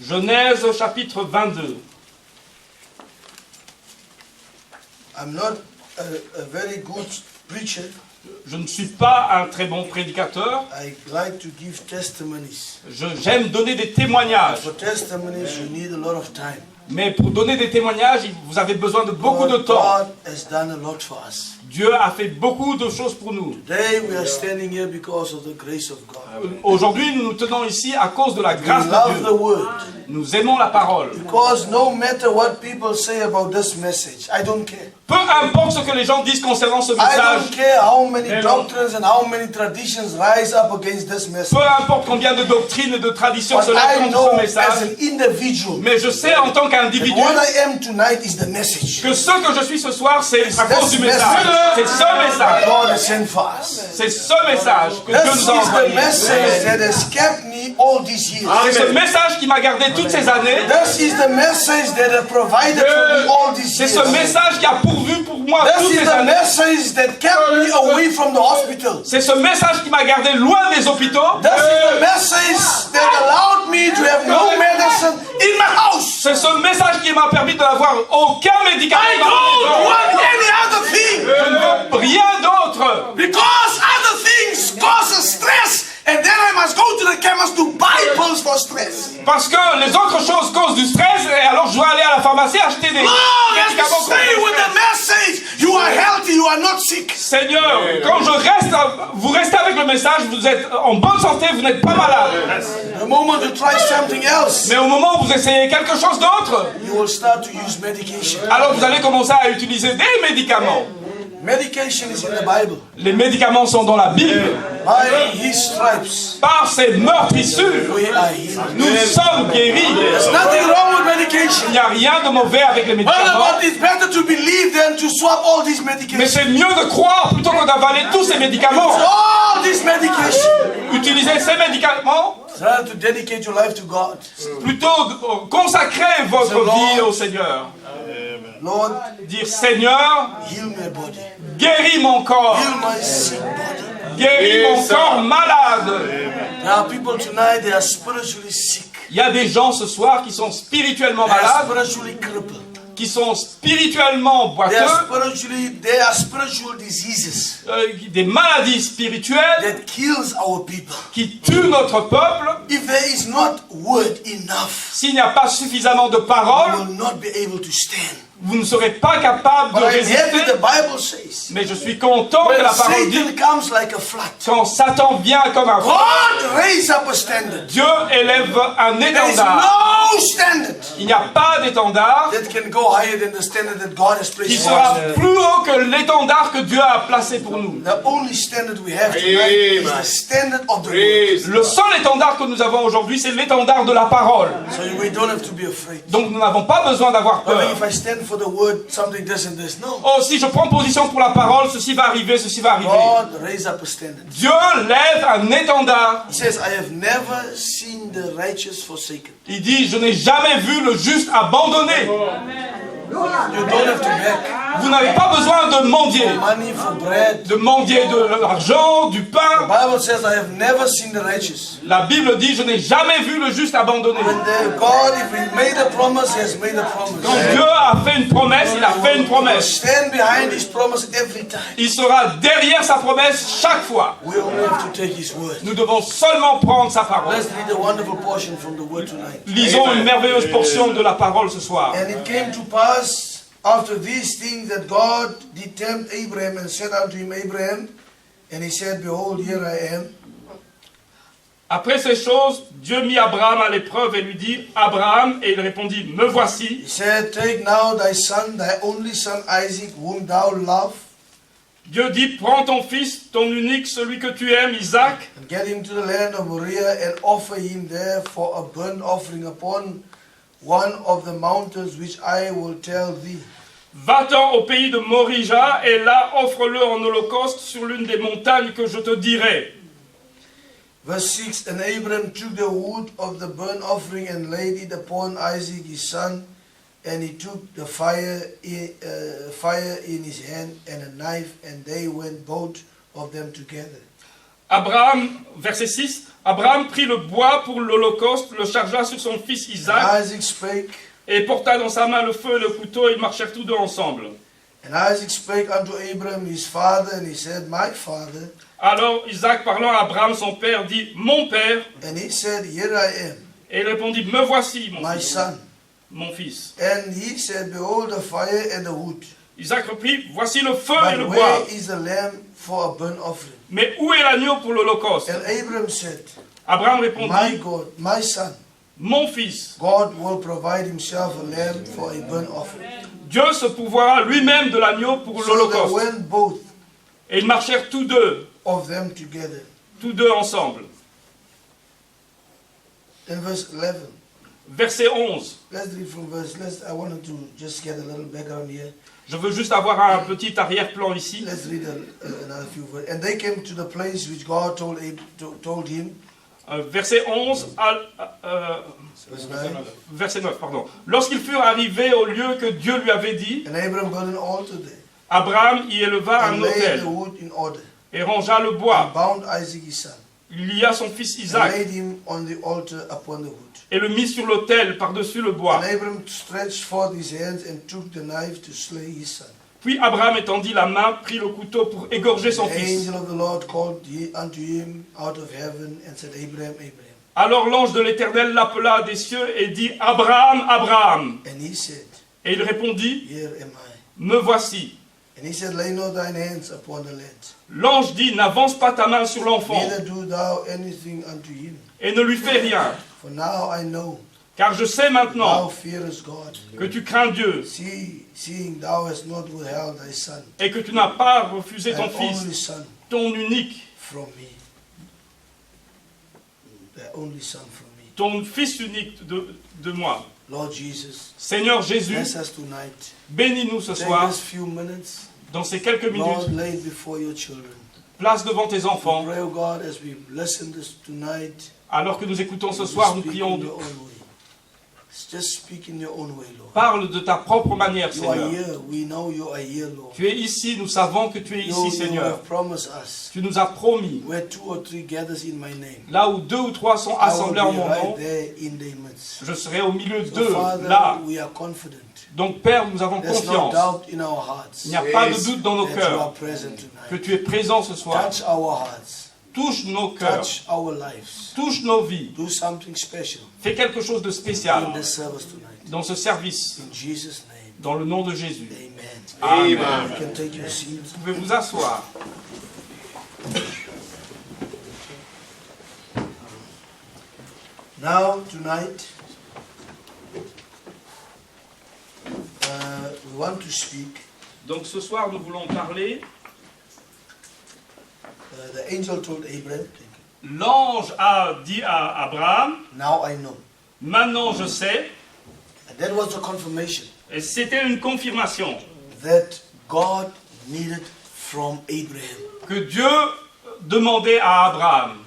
Genèse chapitre 22. I'm not a very good preacher. Je ne suis pas un très bon prédicateur. I like to give testimonies. J'aime donner des témoignages. For testimonies, you need a lot of time. Mais pour donner des témoignages, vous avez besoin de beaucoup de temps. God has done a lot for us. Dieu a fait beaucoup de choses pour nous. Today we are standing here because of the grace of God. Aujourd'hui, nous nous tenons ici à cause de la We grâce de love Dieu. the Word. Nous aimons la parole. Because no matter what people say about this message, I don't care. Peu importe ce que les gens disent concernant ce I message, don't care how many doctrines and how many traditions rise up against this message. peu importe combien de doctrines et de traditions What se lèvent I contre know ce as message, an individual, mais je sais en tant that qu'individu what I am tonight is the message que ce que je suis ce soir, c'est à cause du message. message. C'est ce message. God has sent for us. C'est ce message que Dieu This nous a is the envoyé. message that has kept me all these years. C'est ce message qui m'a gardé toutes ces années. This is the message that has provided for me all these C'est years. ce message qui a pourvu pour moi This toutes is ces the années. message that kept me away from the hospital. C'est ce message qui m'a gardé loin des hôpitaux. This is the message that allowed me to have no medicine in my house. C'est ce message qui m'a permis de n'avoir aucun médicament I dans don't ma maison. want any other thing. Je ne veux rien d'autre. Because other things cause stress, and then I must go to the chemist to buy pills for stress. Parce que les autres choses causent du stress et alors je dois aller à la pharmacie acheter des Long as médicaments you contre stay le with the stress. message, you are healthy, you are not sick. Seigneur, quand vous restez avec le message, vous êtes en bonne santé, vous n'êtes pas malade. The moment you try something else, Mais au moment où vous essayez quelque chose d'autre, you will start to use medication. alors vous allez commencer à utiliser des médicaments. Medication is in the Bible. Les médicaments sont dans la Bible. By His stripes, Par ces meurtrissures, we are healed. nous sommes guéris. There's nothing wrong with medication. Il n'y a rien de mauvais avec les médicaments. But it's better to believe than to swap all these Mais medications. c'est mieux de croire plutôt que d'avaler tous ces médicaments. All this medication. Utilisez ces médicaments, Try to dedicate your life to God. plutôt consacrer votre vie au Seigneur. Lord, Dire Seigneur, heal my body. guéris mon corps, Heal my sick body. guéris mon corps malade. There are people tonight, they are spiritually sick. Il y a des gens ce soir qui sont spirituellement They are malades, spiritually crippled. qui sont spirituellement They are boiteux, spiritual diseases des maladies spirituelles that kills our people. qui tuent notre peuple. If there is not word enough, S'il n'y a pas suffisamment de we paroles, will not be able to stand. Vous ne serez pas capable de But I'm happy résister. the Bible says. Mais je suis content que When la parole dit, Satan comes like a flood, quand Satan vient comme un vent, God raise up a standard. Dieu élève un There is étendard. no standard Il n'y a pas d'étendard that can go higher than the standard that God has qui placed sera for us. plus haut que l'étendard que Dieu a placé pour nous. The only standard we have tonight is the standard of the word. Le seul étendard que nous avons aujourd'hui, c'est l'étendard de la parole. So we don't have to be afraid. Donc nous n'avons pas besoin d'avoir But peur. if I stand for the word, something this and this. No. Oh, si je prends position pour la parole, ceci va arriver, ceci va arriver. God raise up a standard. Dieu lève un étendard. He says, I have never seen the righteous forsaken. Il dit, je n'ai jamais vu le juste abandonné. You don't have to beg. Vous n'avez pas besoin de mendier. Money for bread. De mendier de l'argent, du The pain. Bible says, I have never seen the righteous. La Bible dit, je n'ai jamais vu le juste abandonné. When God, if He made a promise, He has made a Quand promise. Dieu a fait une promesse, il a fait une promesse. Stand behind His promise every time. Il sera derrière sa promesse chaque fois. We only have to take His word. Nous devons seulement prendre sa parole. Let's read a wonderful portion from the word tonight. Lisons une merveilleuse portion de la parole ce soir. And it came to pass after these things that God did tempt Abraham and said unto him, Abraham, and he said, Behold, here I am. Après ces choses, Dieu mit Abraham à l'épreuve et lui dit, Abraham, et il répondit, me voici. He said, Take now thy son, thy only son Isaac, whom thou lovest, Dieu dit, prends ton fils, ton unique, celui que tu aimes, Isaac, and get him to the land of Moriah, and offer him there for a burnt offering upon one of the mountains which I will tell thee. va-t'en au pays de Morija, et là offre-le en holocauste sur l'une des montagnes que je te dirai. Verse 6, And Abraham took the wood of the burnt offering and laid it upon Isaac his son, and he took the fire in his hand and a knife, and they went both of them together. Abraham, verset 6, Abraham prit le bois pour l'holocauste, le chargea sur son fils And Isaac, Isaac spake, et porta dans sa main le feu et le couteau, et ils marchèrent tous deux ensemble. and Isaac spake unto Abraham his father, and he said, My father. Alors Isaac, parlant à Abraham son père, dit, mon père, And he said, Here I am, et il répondit, me voici, mon my fils. son. Mon fils. And he said, Behold the fire and the wood. Isaac reprit, voici le feu et le But bois. where is the lamb for a burnt offering? Mais où est l'agneau pour l'holocauste? And Abraham said, Abraham My répondit, God, my son, mon fils, God will provide himself a lamb for a burnt offering. Dieu se pourvoira lui-même de l'agneau pour So they l'holocauste. went both Et ils marchèrent tous deux ensemble. In verse 11, Verset 11. let's read from I wanted to just get a little background here. Je veux juste avoir un petit arrière-plan ici. Let's read another few verses. And they came to the place which God told him. Verset 11, Verse 9. verset 9, pardon. Lorsqu'ils furent arrivés au lieu que Dieu lui avait dit, And Abraham built an altar there, Abraham y éleva un and laid autel the wood in order, et rangea le and bois. bound Isaac his son, Il lia son fils and Isaac laid him on the altar upon the wood. et le mit sur l'autel par-dessus le bois. And Abraham stretched forth his hands and took the knife to slay his son. Puis Abraham étendit la main, prit le couteau pour égorger son The fils. angel of the Lord called unto him out of heaven and said, Abraham, Abraham. Alors l'ange de l'Éternel l'appela des cieux et dit, Abraham, Abraham. And he said, Et il répondit, Here am I. me voici. And he said, Lay not thine hands upon the lad, L'ange dit, n'avance pas ta main sur l'enfant neither do thou anything unto him. et ne lui fais rien. For now I know Car je sais thou maintenant fearest God, que tu crains Dieu seeing thou hast not withheld thy son, et que tu n'as pas refusé ton thy only fils, son, ton unique, from me. Thy only son from me. ton fils unique de moi. Lord Jesus, Seigneur Jésus, bless us tonight. bénis-nous ce Take soir. us few minutes, Dans ces quelques Lord, minutes, lay it before your children. place devant tes enfants. Pray, O God, as we listen this tonight. Alors que nous écoutons ce soir, nous Speak prions. in your own way. Just speak in your own way, Lord. Parle de ta propre manière, You are Seigneur. here. We know you are here, Lord. Tu es ici, nous savons que tu es You ici, Seigneur. have promised us. Tu nous as promis, Where 2 or 3 gathers in my name, là où 2 ou 3 sont I will assemblés en be mon right nom, there in their midst. je serai au milieu So, d'eux, Father, là. we are confident. Donc, Père, nous avons There's no confiance. doubt in our hearts Il n'y a pas de doute dans nos that you are cœurs present que tonight. tu es présent ce soir. Touch our hearts. Touche nos cœurs, Touch our lives. touche nos vies. Do something special Fais quelque chose de in spécial this service tonight. dans ce service. In Jesus' name. Dans le nom de Jésus. Amen. Amen. You can take your seat. Vous pouvez vous asseoir. Now, tonight, we want to speak. Donc ce soir, nous voulons parler. The angel told Abraham, L'ange a dit à Abraham, now I know. maintenant je sais, And that was the confirmation et c'était une confirmation that God needed from Abraham. que Dieu demandait à Abraham.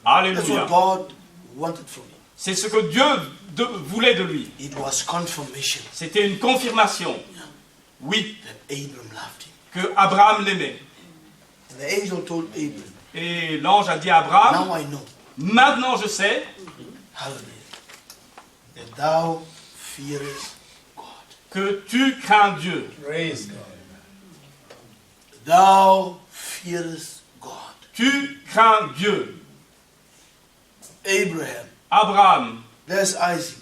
Hallelujah. That's Alléluia. what God wanted from him. C'est ce que Dieu voulait de lui. It was confirmation C'était une confirmation. Oui, that Abraham loved him. que Abraham l'aimait. And the angel told Abraham, Et l'ange a dit à Abraham, now I know, maintenant je sais hallelujah, that thou fearest God. que tu crains Dieu. Praise God. Thou fearest God. Tu crains Dieu. Abraham, Abraham, there's Isaac.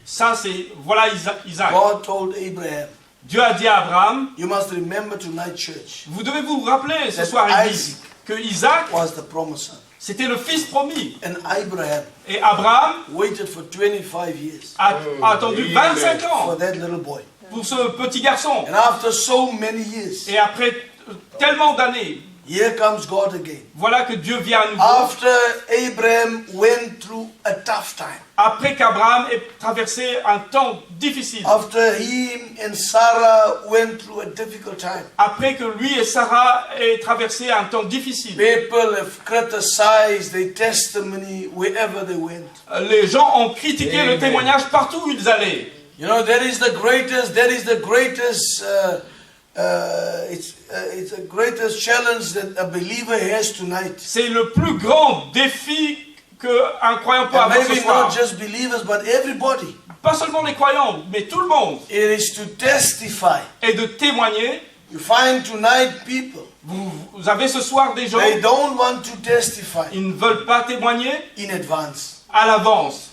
ça c'est, voilà Isaac. God told Abraham, Dieu a dit à Abraham, you must remember tonight, church, vous devez vous rappeler ce that soir, Église, que Isaac, was the promised son. c'était le fils promis. And Abraham Et Abraham waited for 25 years a attendu 25 ans for that little boy. pour ce petit garçon. And after so many years, Et après tellement d'années, here comes God again. voilà que Dieu vient à nouveau. After Abraham went through a tough time, Après qu'Abraham ait traversé un temps difficile. after him and Sarah went through a difficult time, Après que lui et Sarah aient traversé un temps difficile. people have criticized their testimony wherever they went. Les gens ont critiqué le témoignage partout où ils allaient. You know, that is the greatest it's the greatest challenge that a believer has tonight. C'est le plus grand défi qu'un croyant peut And avoir ce maybe soir. not just believers, but everybody. Pas seulement les croyants, mais tout le monde. It is to testify. Et de témoigner. You find tonight people, Vous avez ce soir des gens, they don't want to testify ils ne veulent pas témoigner in advance. à l'avance.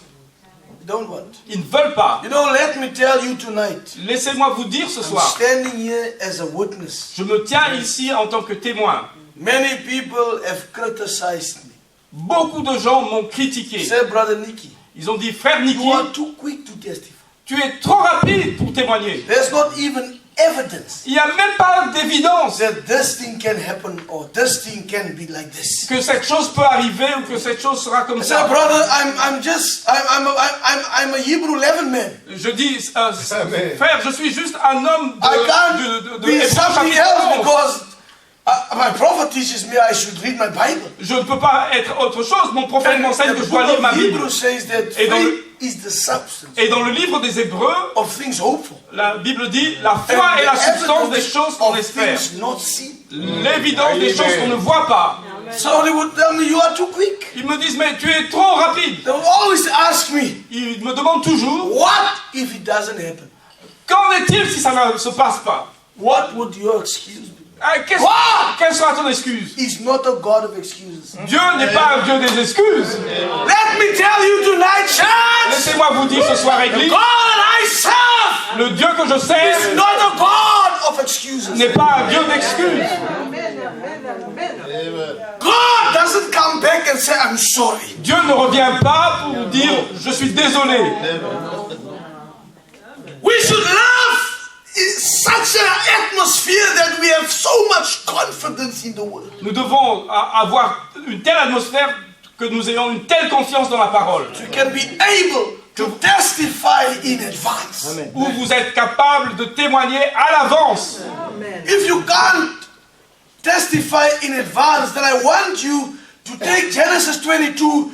They don't want. Ils ne veulent pas. You know, let me tell you tonight. Laissez-moi vous dire ce I'm soir. standing here as a witness. Je me tiens ici en tant que témoin. Many people have criticized me. Beaucoup de gens m'ont critiqué. Say, Brother Nicky, Ils ont dit, frère Nicky, you are too quick to testify. tu es trop rapide pour témoigner. There's not even evidence Il n'y a même pas d'évidence that this thing can happen or this thing can be like this. que cette chose peut arriver ou que cette chose sera comme I say, ça. brother, I'm a Hebrew 11 man. Je dis, frère, je suis juste un homme I can't de be Hébreux something chapitre else 11. because my prophet teaches me I should read my Bible. Je ne peux pas être autre chose. Mon prophète m'enseigne que je the dois book lire ma of Bible. Hebrews says that Et dans faith is the substance Et dans le livre des Hébreux, of things hoped for. la Bible dit, la foi And est la the substance des evidence choses qu'on of espère. things not seen. L'évidence des choses qu'on ne voit pas. So they would tell me, you are too quick. Ils me disent, mais tu es trop rapide. They would always ask me, Ils me demandent toujours, what if it doesn't happen? qu'en est-il si ça ne se passe pas? What would your excuse be? Quelle sera ton excuse? He's not a God of excuses. Dieu n'est pas un Dieu des excuses. Let me tell you tonight, church, Laissez-moi vous dire ce soir, the Église, God I serve le Dieu que je is sers not a God of excuses. n'est pas un Dieu d'excuses. God doesn't come back and say, I'm sorry. Dieu ne revient pas pour dire, je suis désolé. We should live in such an atmosphere that we have so much confidence in the word. Nous devons avoir une telle atmosphère que nous ayons une telle confiance dans la parole. You can be able to testify in advance. Où vous êtes capable de témoigner à l'avance. If you can't testify in advance, then I want you to take Genesis 22,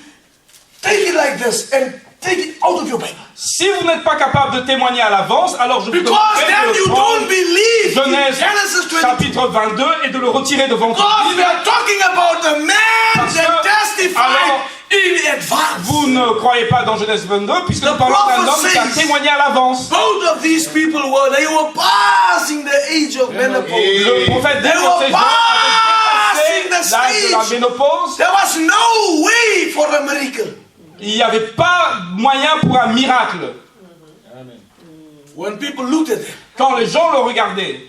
take it like this, and take it out of your Bible. Si vous n'êtes pas capable de témoigner à l'avance, alors je vous Because then you demanderai de don't prendre believe in Genèse Genesis 22. chapitre 22 et de le retirer de votre Because we Bible. are talking about the man Parce that que, testified alors, in advance. Vous ne croyez pas dans Genèse 22 puisque nous parlons d'un homme qui a prophecies. témoigné à l'avance. Both of these people were passing the age of menopause. Le prophète dit They que were ces gens avaient passing dépassé the l'âge de la stage. ménopause. There was no way for a miracle. Il n'y avait pas moyen pour un miracle. When people looked at them, quand les gens le regardaient,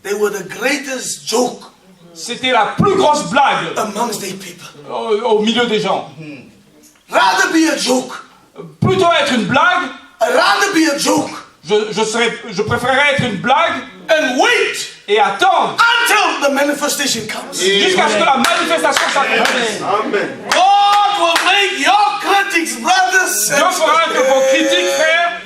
they were the greatest joke c'était la plus grosse blague amongst their people. au milieu des gens. Rather be a joke. Plutôt être une blague, I'd rather be a joke je préférerais être une blague and wait et attendre until the manifestation comes. jusqu'à ce que la manifestation s'accomplisse. God will make your critics, brothers Dieu and fera que vos critiques, frères,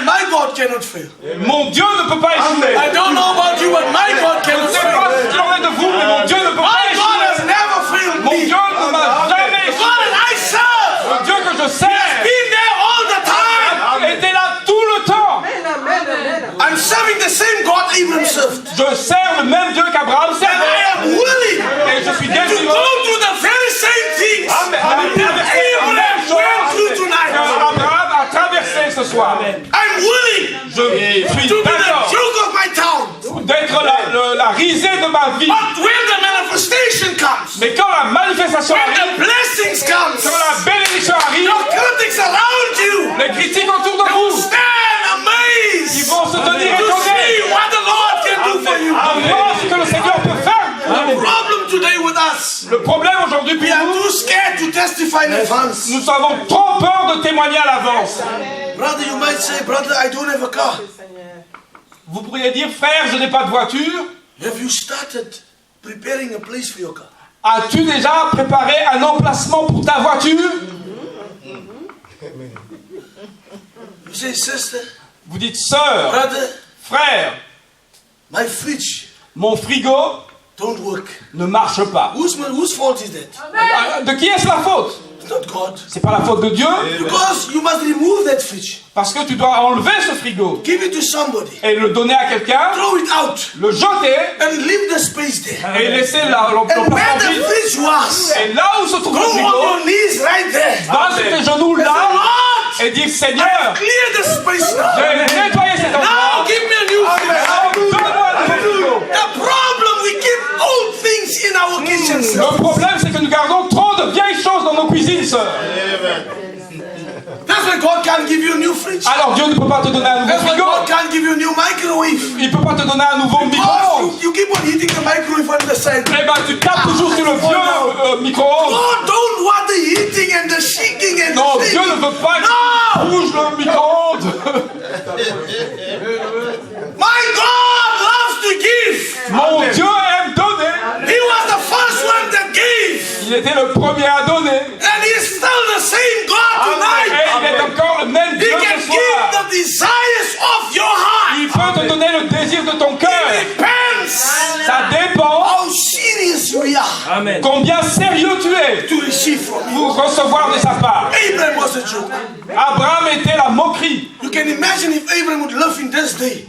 my God cannot fail. mon Dieu ne peut pas échouer. I don't know about you, but my God Je ne cannot sais pas fail. ce qu'il en est de vous, mais mon Dieu ne peut pas My God échouer. has never failed Mon me. Dieu ne m'a jamais The échoué. God that I serve Le Dieu que je sers been there all the time. était là tout le temps. I'm serving the same God Abraham served. Je sers le même Dieu qu'Abraham And I servait. am willing Et je suis to désireux go through the very same things Amen. that Abraham went through tonight. Abraham a traversé ce soir. I'm willing Je suis to be the d'accord joke of my town. d'être la risée de ma vie. But when the manifestation comes, Mais quand la manifestation when arrive, the blessings comes, quand la bénédiction arrive, your critics around you les critiques autour de vous, stand amazed ils vont se tenir to see étonnés what the Lord can do for you. de voir ce que le Seigneur peut faire. The problem today with us, Le problème aujourd'hui pour we are nous, too scared to testify in advance. nous avons trop peur de témoigner à l'avance. Brother, you might say, brother, I don't have a car. Vous pourriez dire, frère, je n'ai pas de voiture. Have you started preparing a place for your car? As-tu déjà préparé un emplacement pour ta voiture? You say, sister, Vous dites, sœur, brother, frère, my fridge mon frigo don't work. ne marche pas. Whose fault is that? De qui est-ce la faute? It's not God. C'est pas la faute de Dieu, Because you must remove that fridge. parce que tu dois enlever ce frigo Give it to somebody. et le donner à quelqu'un, Throw it out. le jeter And leave the space there. et laisser And where l'emplacement the vide. fridge was, Et là où se trouve go le on frigo, your knees right there. va sur tes genoux Say, là Lord, et dire, Seigneur, clear the space now. j'ai nettoyé cet Now endroit. give me a new fridge. Alors, donne-moi un nouveau frigo. The problem, we keep old things in our kitchens. Le problème, c'est que nous gardons trop de vieilles choses dans nos cuisines, sœurs. That's why God can't give you a new fridge. Alors Dieu ne peut pas te donner un nouveau That's why frigo. God can't give you a new microwave. Il ne peut pas te donner un nouveau micro-ondes. Because you keep on hitting the microwave on the side. Eh ben, tu tapes toujours sur le vieux micro-ondes. God don't want the heating and the shaking and Non, the Dieu ne shaking. veut pas que No! tu bouges le micro-ondes. My God loves to give. Mon Dieu aime donner. He was the first one that gave. Il était le premier à donner. And he's still the same God Et tonight. il est encore le même He Dieu can ce give soir. the desires of your heart. Il peut te donner le désir de ton cœur. It depends Ça dépend how serious we are combien sérieux tu es to receive from you. pour recevoir de sa part. Abraham was a joke. Abraham était la moquerie. You can imagine if Abraham would live in this day.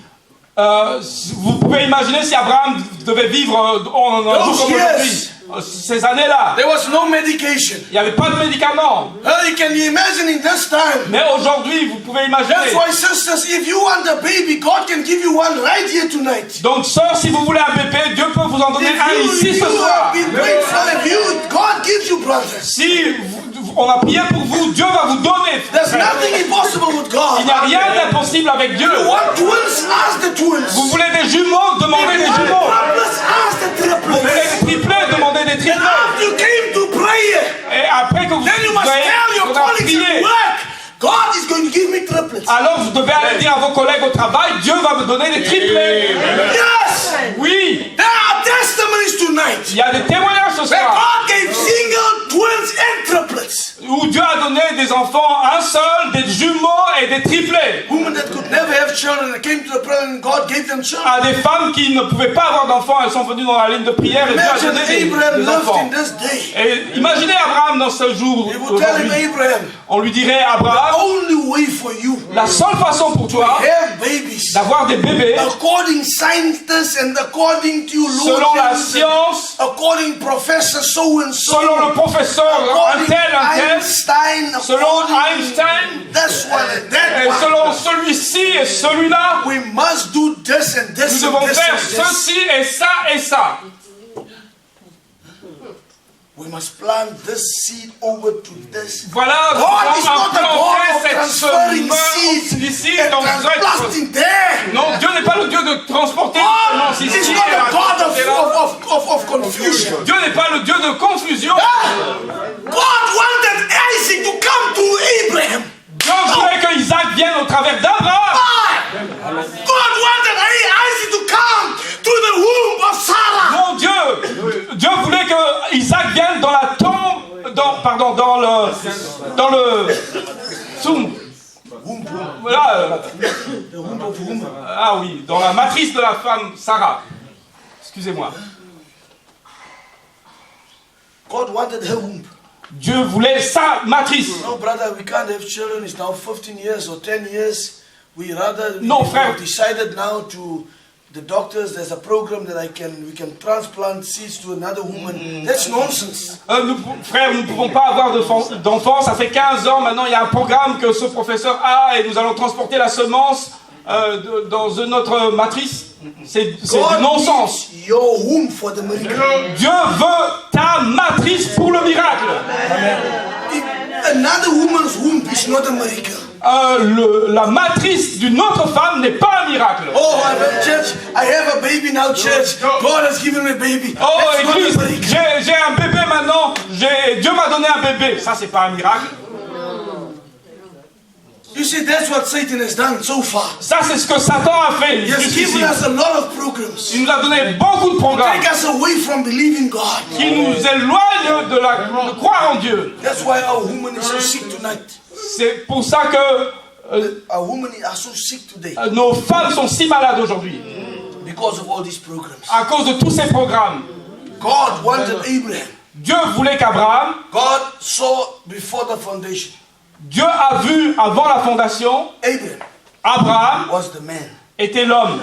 Vous pouvez imaginer si Abraham devait vivre en un jour comme aujourd'hui. Ces années-là, There was no medication. il n'y avait pas de médicaments. You can imagine in this time. Mais aujourd'hui, vous pouvez That's imaginer. why, sisters, if you want a baby, God can give you one right here tonight. Donc, sœurs, si vous voulez un bébé, Dieu peut vous en donner un ici If ce you soir. have been prayed for, if you, God gives you brothers. Si on a prié pour vous, Dieu va vous donner. There's nothing impossible with God. Il n'y a rien d'impossible avec Dieu. You want twins? Ask the twins. Vous voulez des jumeaux, demandez des jumeaux. Triplets? Ask the Vous voulez triplets. des triplets, demandez des And triplets. after you came to prayer, Et après que vous then you must tell your on a colleagues prié, at work, God is going to give me triplets. alors vous devez aller dire à vos collègues au travail, Dieu va me donner des triplets. Yes! Oui, There are testimonies tonight il y a des témoignages ce that soir God gave single, twins, and triplets. où Dieu a donné des enfants, un seul, des jumeaux et des triplets. Women that could never have children that came to the prayer and God gave them children. À des femmes qui ne pouvaient pas avoir d'enfants, elles sont venues dans la ligne de prière et Dieu a Imagine donné Abraham des lived enfants. in this day. Et imaginez Abraham dans ce jour. He would tell him, Aujourd'hui. Abraham, On lui dirait, the Abraham, only way for you la seule façon pour to toi have babies, d'avoir des bébés, according scientists and according selon la theologians, science, according professor so and so, selon le professeur, un according tel, Einstein, selon according Einstein, this one and that et one, selon celui-ci et celui-là, we must do this and this nous and this, devons faire and this. ceci et ça et ça. We must plant this seed over to this. Voilà, nous God is devons not the God implanter of cette transferring semence seeds ici and dans un transplanting there. Non, Dieu n'est pas le Dieu de transporter une God semence is ici. not et la the God transporter là. of confusion. Dieu n'est pas le Dieu de confusion. God wanted Isaac to come to Abraham. Dieu voulait que Isaac vienne au travers d'Abraham. God wanted Isaac to come to the womb of Sarah. Mon Dieu voulait que Isaac vienne dans la tombe, dans le soum. Voilà, The womb of woman. ah oui, dans la matrice de la femme Sarah. Excusez-moi. God wanted her womb. Dieu voulait sa matrice. No, brother, we can't have children. It's now 15 years or 10 years. We rather No, we frère. have decided now to the doctors. There's a program that we can transplant seeds to another woman. That's nonsense. Frère, nous ne pouvons pas avoir d'enfants. Ça fait 15 ans maintenant. Il y a un programme que ce professeur a et nous allons transporter la semence dans une autre matrice. C'est du God non-sens. needs your womb for the miracle. Dieu veut ta matrice pour le miracle. Another woman's womb is not a miracle. La matrice d'une autre femme n'est pas un miracle. Oh, I'm in church. I have a baby now, church. God has given me a baby. Oh, That's not église, a miracle. j'ai un bébé maintenant. Dieu m'a donné un bébé. Ça, c'est pas un miracle. You see, that's what Satan has done so far. Ça, c'est ce que Satan a fait. He has jusqu'ici. given us a lot of programs. Il nous a donné beaucoup de programmes Take us away from believing God. qui nous éloignent de croire en Dieu. That's why our women is so sick tonight. C'est pour ça que Our women are so sick today nos femmes sont si malades aujourd'hui. because of all these programs. À cause de tous ces programmes. God wanted Abraham. Dieu voulait qu'Abraham, God saw before the foundation. Dieu a vu avant la fondation, Abraham Abraham was the man. était l'homme.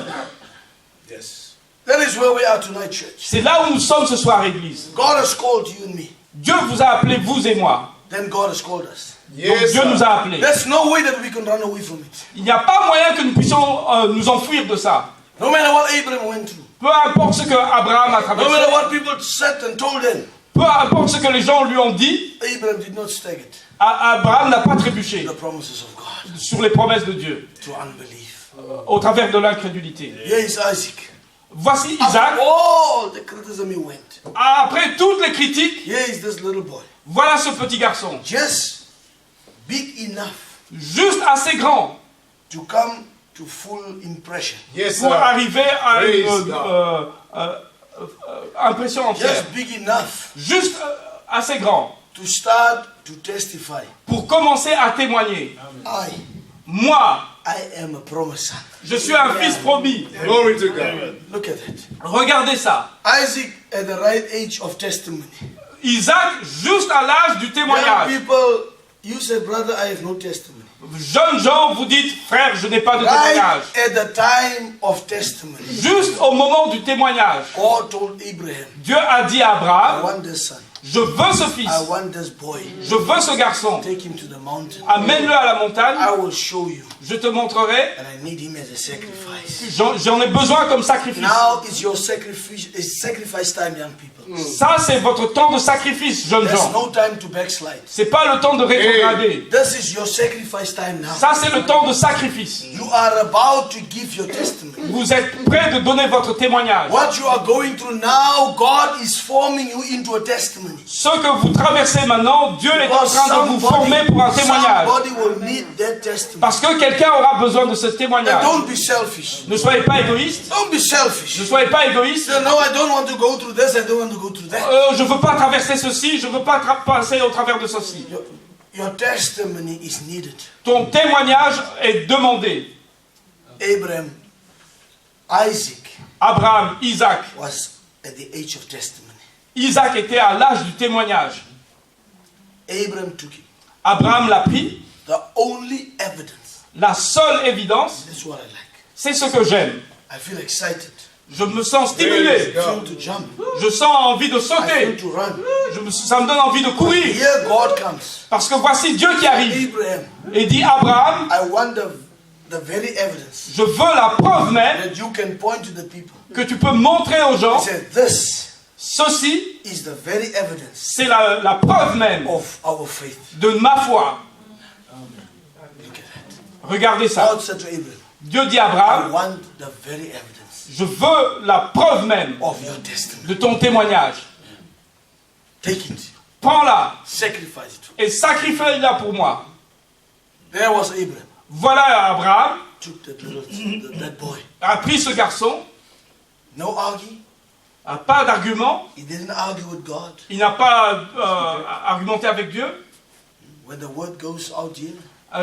That is where we are tonight, church. C'est là où nous sommes ce soir, Église. God has called you and me. Dieu vous a appelé, vous et moi. Then God has called us. Donc Dieu nous a appelés. There's no way that we can run away from it. Il n'y a pas moyen que nous puissions nous enfuir de ça. No matter what Abraham went through. Peu importe ce que Abraham a No traversé, matter what people said and told them. peu importe ce que les gens lui ont dit, Abraham did not stagger Abraham n'a pas trébuché the promises of God sur les promesses de Dieu, to unbelief. au travers de l'incrédulité. Here is Isaac. Voici After Isaac. all the criticism he went. Après toutes les critiques, Here is this little boy. voilà ce petit garçon, Just big enough juste assez grand to come to full impression. pour arriver à une impression entière. Just big enough Juste assez grand to start to testify. pour commencer à témoigner. Moi, Moi, I am a promised son. je suis un fils promis. Glory to God. Look at it. Regardez ça. Isaac at the right age of testimony. Isaac, juste à l'âge du Young témoignage. people, you say, brother, I have no testimony. Jeunes gens, vous dites, frère, je n'ai pas de Right témoignage. at the time of testimony, Juste au moment du témoignage, God told Abraham, Dieu a dit à I Abraham, want this son. je veux ce fils, I want this boy. je veux ce garçon. Take him to the mountain. Amène-le à la montagne, I will show you. je te montrerai. And I need him as a sacrifice. J'en ai besoin comme sacrifice. Now is your sacrifice time, young people. Ça, c'est votre temps de sacrifice, jeunes There's gens. no time to backslide. C'est pas le temps de rétrograder. This is your sacrifice time now. Ça, c'est le temps de sacrifice. You are about to give your testimony. Vous êtes prêts de donner votre témoignage. What you are going through now, God is forming you into a testimony. Ce que vous traversez maintenant, Dieu est en train de vous former pour un témoignage. somebody will need that testimony. Parce que quelqu'un aura besoin de ce And témoignage. don't be selfish. Ne soyez pas égoïste. Don't be selfish. Ne soyez pas égoïste. Say, no, I don't want to go through this. I don't want to go through that. Je ne veux pas traverser ceci, je ne veux pas passer au travers de ceci. Your testimony is needed. Ton témoignage est demandé. Abraham, Isaac Abraham, Isaac. was at the age of testimony. Isaac était à l'âge du témoignage. Abraham took it. Abraham l'a pris. The only evidence. La seule évidence, That's what I like. c'est ce que j'aime. I feel excited. Je me sens stimulé. I feel to jump. Je sens envie de I feel sauter. to run. Ça me donne envie de courir. Here God comes. Parce que voici Dieu qui arrive Abraham, et dit Abraham, I want the very evidence je veux la preuve même that you can point to the people. que tu peux montrer aux gens. He said, this Ceci, is the very evidence c'est la preuve même of our faith. de ma foi. Look at that. Regardez ça. God said to Abraham, Dieu dit à I Abraham, want the very evidence je veux la preuve même of your testimony. de ton témoignage. Take it. Prends-la Sacrifice it. et sacrifie-la pour moi. There was Abraham. Voilà Abraham Took that boy. a pris ce garçon, No arguing. n'a pas d'argument, He didn't argue with God. il n'a pas argumenté avec Dieu. When the word goes out here,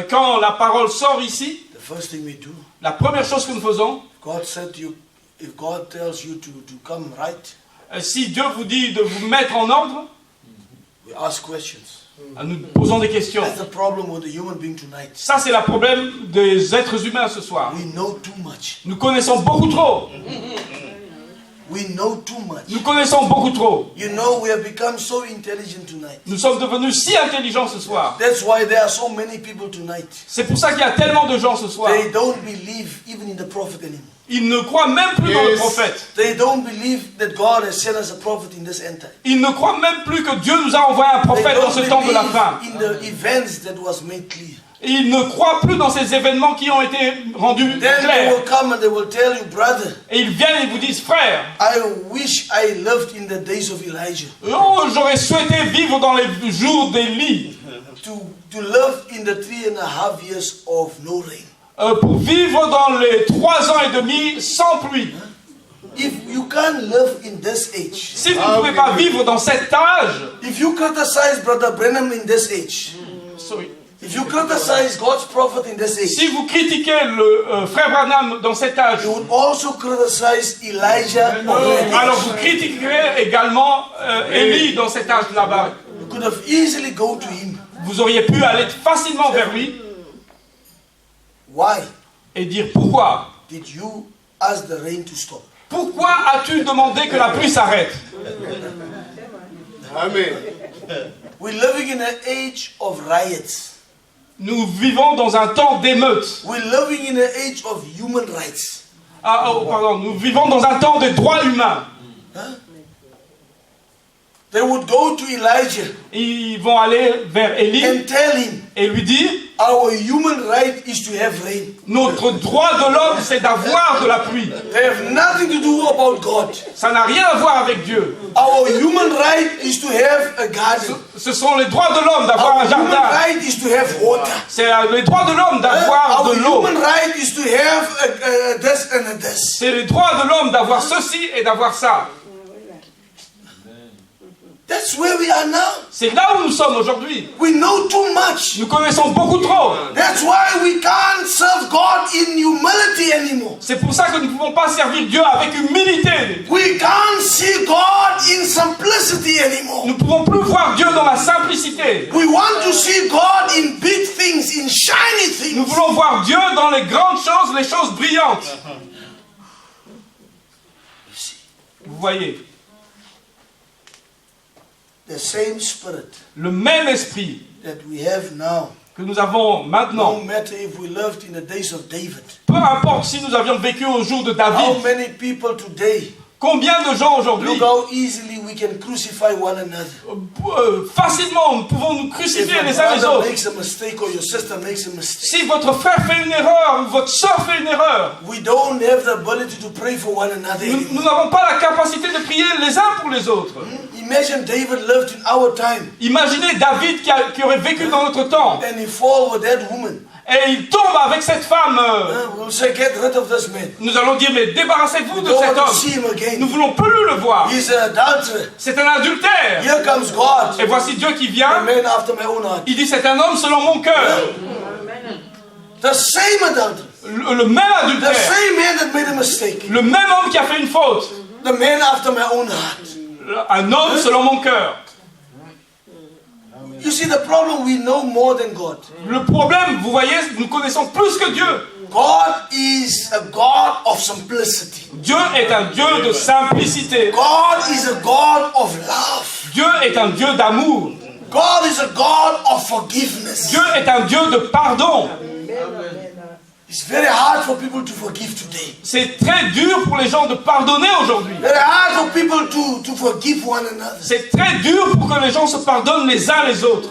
Quand la parole sort ici, the first thing we do, la première chose que nous faisons, God said to you, if God tells you to come right, si Dieu vous dit de vous mettre en ordre, we ask questions. nous posons des questions. That's the problem with the human being tonight. Ça, c'est le problème des êtres humains ce soir. We know too much. Nous connaissons beaucoup trop. We know too much. Nous connaissons beaucoup trop. You know, we have become so intelligent tonight. Nous sommes devenus si intelligents ce soir. That's why there are so many people tonight. C'est pour ça qu'il y a tellement de gens ce soir. They don't believe even in the prophet anymore. Ils ne croient même plus dans le prophète. They don't believe that God has sent us a prophet in this end time. Ils ne croient même plus que Dieu nous a envoyé un They prophète dans don't ce temps de la fin. believe in the events that was made clear. Et ils ne croient plus dans ces événements qui ont été rendus Then they clairs. will come and they will tell you, brother, Et ils viennent et vous disent, frère, I wish I lived in the days of Elijah. oh, j'aurais souhaité vivre dans les jours d'Élie. To live in the 3.5 years of no rain. Pour vivre dans les 3 ans et demi sans pluie. If you can't live in this age, Si vous ne pouvez pas vivre dans cet âge, if you criticize Brother Branham in this age, sorry. if you criticize God's prophet in this age, Si vous critiquez le frère Branham dans cet âge, you would also criticize Elijah of that alors age. vous critiquerez également Élie dans cet âge là-bas. You could have easily go to him. Vous auriez pu aller facilement vers lui Why et dire pourquoi? did you ask the rain to stop? Pourquoi as-tu demandé que la pluie s'arrête? Amen. We're living in an age of riots. Nous vivons dans un temps d'émeute. We're living in an age of human rights. Nous vivons dans un temps de droits humains. They would go to Elijah Ils vont aller vers Élie and tell him, et lui dire, our human right is to have rain. notre droit de l'homme, c'est d'avoir de la pluie. They have nothing to do about God. Ça n'a rien à voir avec Dieu. Our human right is to have a garden. Ce sont les droits de l'homme d'avoir Our un human jardin. right is to have water. C'est les droits de l'homme d'avoir Our de l'eau. human right is to have this and this. C'est les droits de l'homme d'avoir ceci et d'avoir ça. That's where we are now. C'est là où nous sommes aujourd'hui. We know too much. Nous connaissons beaucoup trop. That's why we can't serve God in humility anymore. C'est pour ça que nous ne pouvons pas servir Dieu avec humilité. We can't see God in simplicity anymore. Nous ne pouvons plus voir Dieu dans la simplicité. We want to see God in big things, in shiny Nous things. voulons voir Dieu dans les grandes choses, les choses brillantes. Vous voyez, The same spirit le même esprit that we have now, que nous avons maintenant, no matter if we lived in the days of David. peu importe si nous avions vécu au jour de How David, many people today, combien de gens aujourd'hui, look how easily we can crucify one another. facilement, nous pouvons nous If crucifier your les uns les brother autres. makes a mistake or your sister makes a mistake, Si votre frère fait une erreur ou votre soeur fait une erreur, we don't have the ability to pray for one another nous anymore. n'avons pas la capacité de prier les uns pour les autres. Imagine David lived in our time Imaginez David qui aurait vécu dans notre temps and he fall with that woman. et il tombe avec cette femme. We'll say, get rid of this man. Nous allons dire, mais débarrassez-vous de Don't cet want to see homme. him again. Nous voulons plus le voir. He's an adulterer. C'est un adultère. Here comes God, Et voici Dieu qui a vient. man after my own heart. Il dit, c'est un homme selon mon cœur. The same adulterer. Le même The adultère. same man that made a mistake. Le même homme qui a fait une faute. The man after my own heart. Un homme selon mon cœur. You see, the problem, we know more than God. Le problème, vous voyez, nous connaissons plus que Dieu. God is a God of simplicity. Dieu est un Dieu de simplicité. God is a God of love. Dieu est un Dieu d'amour. God is a God of forgiveness. Dieu est un Dieu de pardon. It's very hard for people to forgive today. C'est très dur pour les gens de pardonner aujourd'hui. Very hard for people to forgive one another. C'est très dur pour que les gens se pardonnent les uns les autres.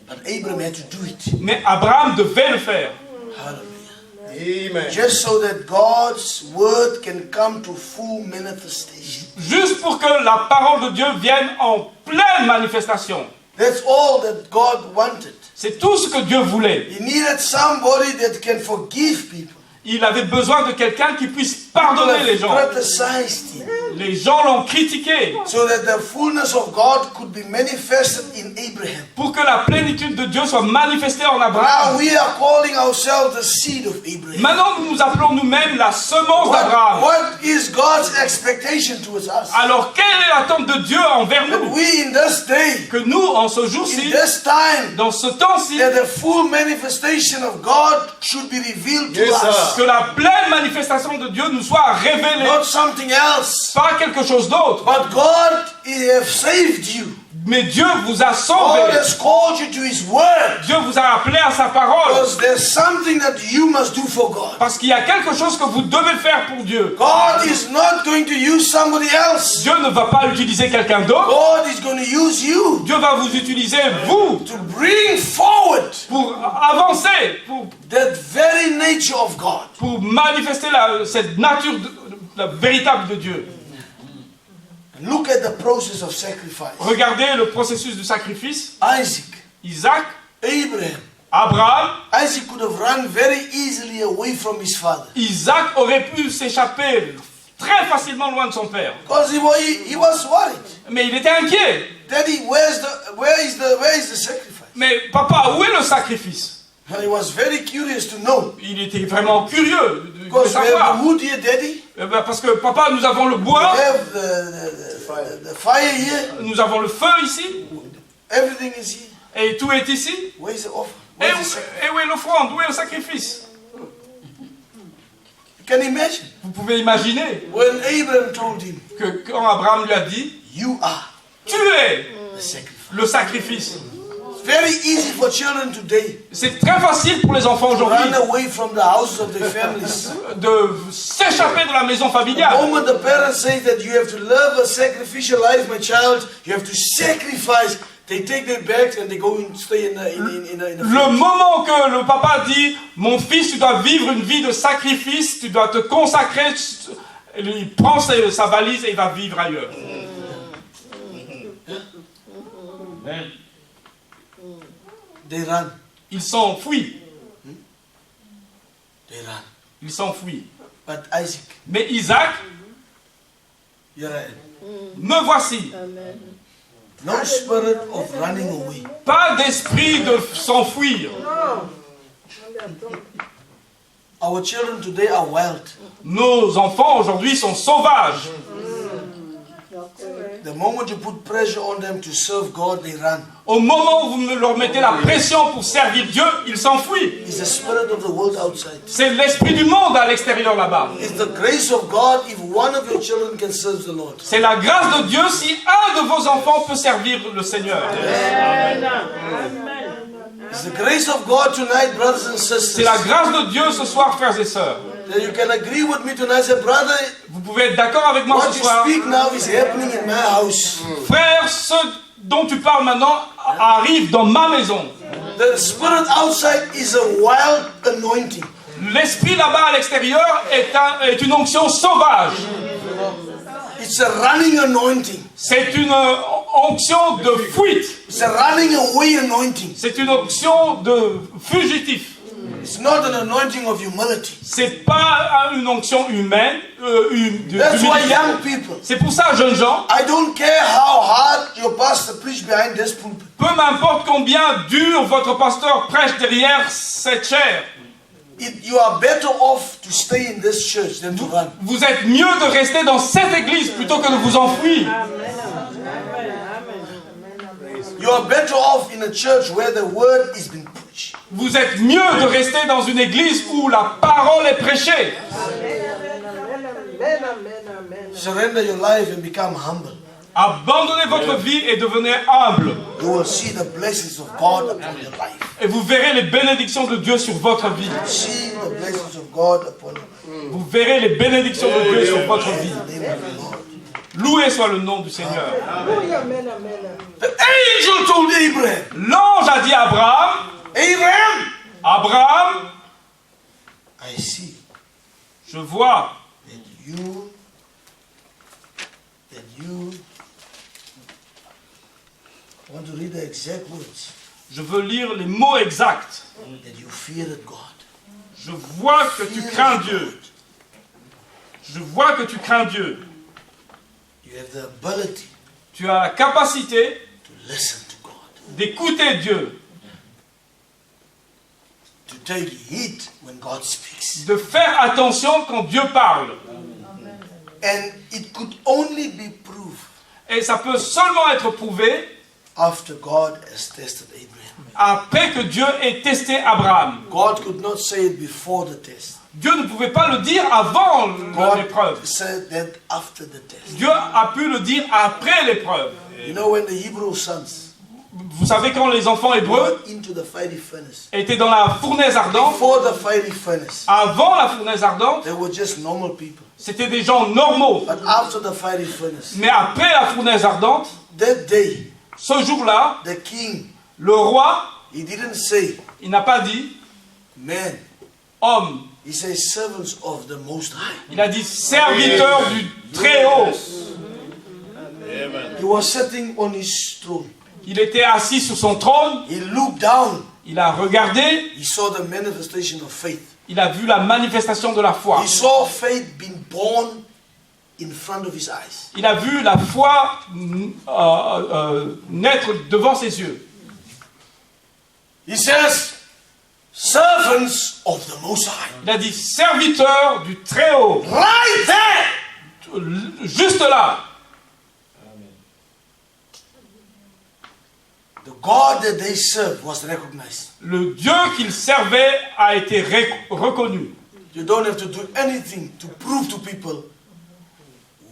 But Abraham had to do it. Mais Abraham devait le faire. Hallelujah. Amen. Just so that God's word can come to full manifestation. Juste pour que la parole de Dieu vienne en pleine manifestation. That's all that God wanted. C'est tout ce que Dieu voulait. He needed somebody that can forgive people. Il avait besoin de quelqu'un qui puisse pardonner les gens. Criticized him. Les gens l'ont critiqué. So that the fullness of God could be manifested in Abraham. Pour que la plénitude de Dieu soit manifestée en Abraham. Now we are calling ourselves the seed of Abraham. Maintenant, nous nous appelons nous-mêmes la semence d'Abraham. What is God's expectation towards us? Alors, quelle est l'attente de Dieu envers That nous? we in this day, Que nous, en ce in jour-ci, this time, dans ce temps-ci, that the full manifestation of God should be revealed to us. que la pleine manifestation de Dieu nous soit révélée. Not something else. Pas quelque chose d'autre. But God has saved you. Mais Dieu vous a God sauvé. has called you to His Word. Dieu vous a appelé à sa parole. Because there's something that you must do for God. Parce qu'il y a quelque chose que vous devez faire pour Dieu. God is not going to use somebody else. Dieu ne va pas utiliser quelqu'un d'autre. God is going to use you Dieu va vous utiliser, vous, to bring forward pour avancer, that very nature of God. pour manifester cette nature la véritable de Dieu. Look at the process of sacrifice. Regardez le processus du sacrifice. Isaac, Isaac, Abraham. Abraham. Isaac could have run very easily away from his father. Isaac aurait pu s'échapper très facilement loin de son père. Because he was worried. Mais il était inquiet. Daddy, where is the sacrifice? Mais papa, où est le sacrifice? And he was very curious to know. Il était vraiment curieux de Because we have savoir. the wood here, Daddy. Parce que papa, nous avons le bois, We have the fire here. nous avons le feu ici, Everything is here. et tout est ici. Where is the offer? Et Where is the sacrifice? où est l'offrande? Où est le sacrifice? You can imagine. Vous pouvez imaginer When Abraham told him, que quand Abraham lui a dit, you are tu es the sacrifice. le sacrifice. It's very easy for children today C'est très facile pour les enfants to aujourd'hui run away from the houses of their families. de s'échapper de la maison The familiale. moment the parents say that you have to live a sacrificial life, my child, you have to sacrifice, they take their bags and they go and stay in a Le moment que le papa dit, mon fils, tu dois vivre une vie de sacrifice, tu dois te consacrer, il prend sa valise et il va vivre ailleurs. They run. Il s'enfuit. They run. Il s'enfuit. But Isaac, Mais Isaac, here I am. me voici. No spirit of running away. Pas d'esprit de s'enfuir. Our children today are wild. Nos enfants aujourd'hui sont sauvages. The moment you put pressure on them to serve God, they run. Au moment où vous leur mettez la pression pour servir Dieu, ils s'enfuient. It's the spirit of the world outside. C'est l'esprit du monde à l'extérieur là-bas. It's the grace of God if one of your children can serve the Lord. C'est la grâce de Dieu si un de vos enfants peut servir le Seigneur. It's the grace of God tonight, brothers and C'est sisters. la grâce de Dieu ce soir, frères et sœurs. That you can agree with me tonight. Say, brother, Vous pouvez être d'accord avec moi what ce you soir. speak now is happening in my house. Frère, ce dont tu parles maintenant arrive dans ma maison. The spirit outside is a wild anointing. L'esprit là-bas à l'extérieur est une onction sauvage. It's a running anointing. C'est une onction de fuite. It's a running away anointing. C'est une onction de fugitif. It's not an anointing of humility. C'est pas une onction humaine. That's why young people, C'est pour ça, jeunes gens, I don't care how hard your pastor preach behind this pulpit. peu m'importe combien dur votre pasteur prêche derrière cette chaire, You are better off to stay in this church than to run. vous êtes mieux de rester dans cette église plutôt que de vous enfuir. You are better off in a church where the word is being preached. Vous êtes mieux de rester dans une église où la parole est prêchée. Surrender your life and become humble. Abandonnez votre vie et devenez humble. You will see the blessings of God upon your life. Et vous verrez les bénédictions de Dieu sur votre vie. See the blessings of God upon your life. Vous verrez les bénédictions de Dieu sur votre vie. In the name of the Lord. Loué soit le nom du Seigneur. The angel told Abraham, L'ange a dit à Abraham, Abraham, Abraham, I see je vois that you I want to read the exact words. je veux lire les mots exacts. That you feared God. Je vois que tu crains Dieu. Je vois que tu crains Dieu. You have the ability Tu as la capacité to listen to God. d'écouter Dieu, To take heed when God speaks. de faire attention quand Dieu parle. And it could only be proved Et ça peut seulement être prouvé after God has tested Abraham. après que Dieu ait testé Abraham. God could not say it before the test. Dieu ne pouvait pas le dire avant l'épreuve. God said that after the test. Dieu a pu le dire après l'épreuve. You know, when the Hebrew sons Vous savez, quand les enfants hébreux were into the fiery furnace, étaient dans la fournaise ardente, before the fiery furnace, avant la fournaise ardente, they were just normal people. c'était des gens normaux. But after the fiery furnace, Mais après la fournaise ardente, that day, ce jour-là, the king, le roi, he didn't say il n'a pas dit man, homme, he says servants of the Most High. il a dit serviteur du Très-Haut. He was sitting on his throne. Il était assis sur son trône, He looked down. il a regardé, He saw the manifestation of faith. il a vu la manifestation de la foi. He saw faith being born in front of his eyes. Il a vu la foi naître devant ses yeux. He says, servants of the Most High. Il a dit serviteur du Très-Haut. Right there. Juste là, The God that they served was recognized. le Dieu qu'il servait a été reconnu. You don't have to do anything to prove to people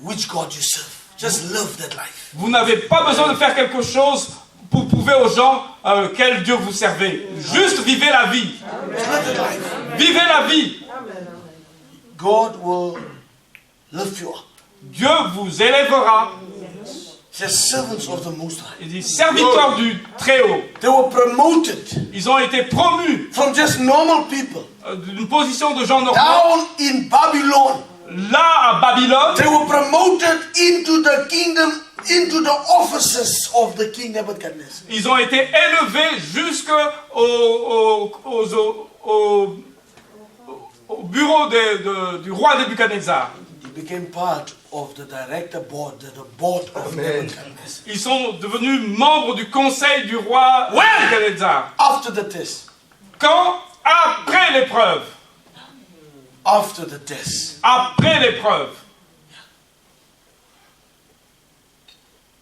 which God you serve. Just live that life. Vous n'avez pas besoin de faire quelque chose pour prouver aux gens quel Dieu vous servez. Juste vivez la vie. Just live that life. Vivez la vie. God will lift you up. Dieu vous élèvera. Just servants of the Most High. Il dit serviteurs du Très-Haut. They were promoted Ils ont été promus from just normal people d'une position de gens normaux. down in Babylon. Là, à Babylone, They were promoted into the kingdom, into the offices of the king Nebuchadnezzar. ils ont été élevés jusqu'au au bureau du roi Nebuchadnezzar. He became part of the director board, the board of Nebuchadnezzar. Ils sont devenus membres du conseil du roi Nebuchadnezzar. After the test. Quand? Après l'épreuve. After the test. Après l'épreuve.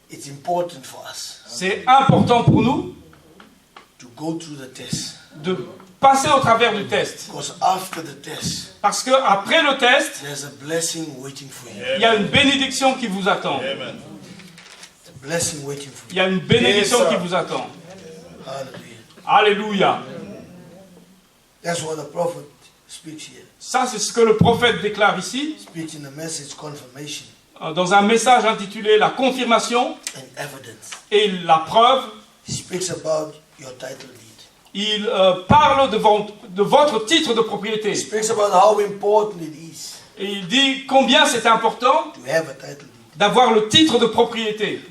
It's important for us C'est important pour nous to go through the test. de passer au travers du test. Because after the test, Parce que après le test, there's a blessing waiting for you. il y a une bénédiction qui vous attend. A blessing waiting for Il you. y a une bénédiction qui vous attend. Hallelujah. Alléluia. That's what the prophet speaks here. Ça, c'est ce que le prophète déclare ici, Speaks in the message confirmation dans un message intitulé La confirmation and evidence. et la preuve. He speaks about your title deed. Il parle de votre titre de propriété. He speaks about how important it is Et il dit combien c'est important to have a title deed. d'avoir le titre de propriété.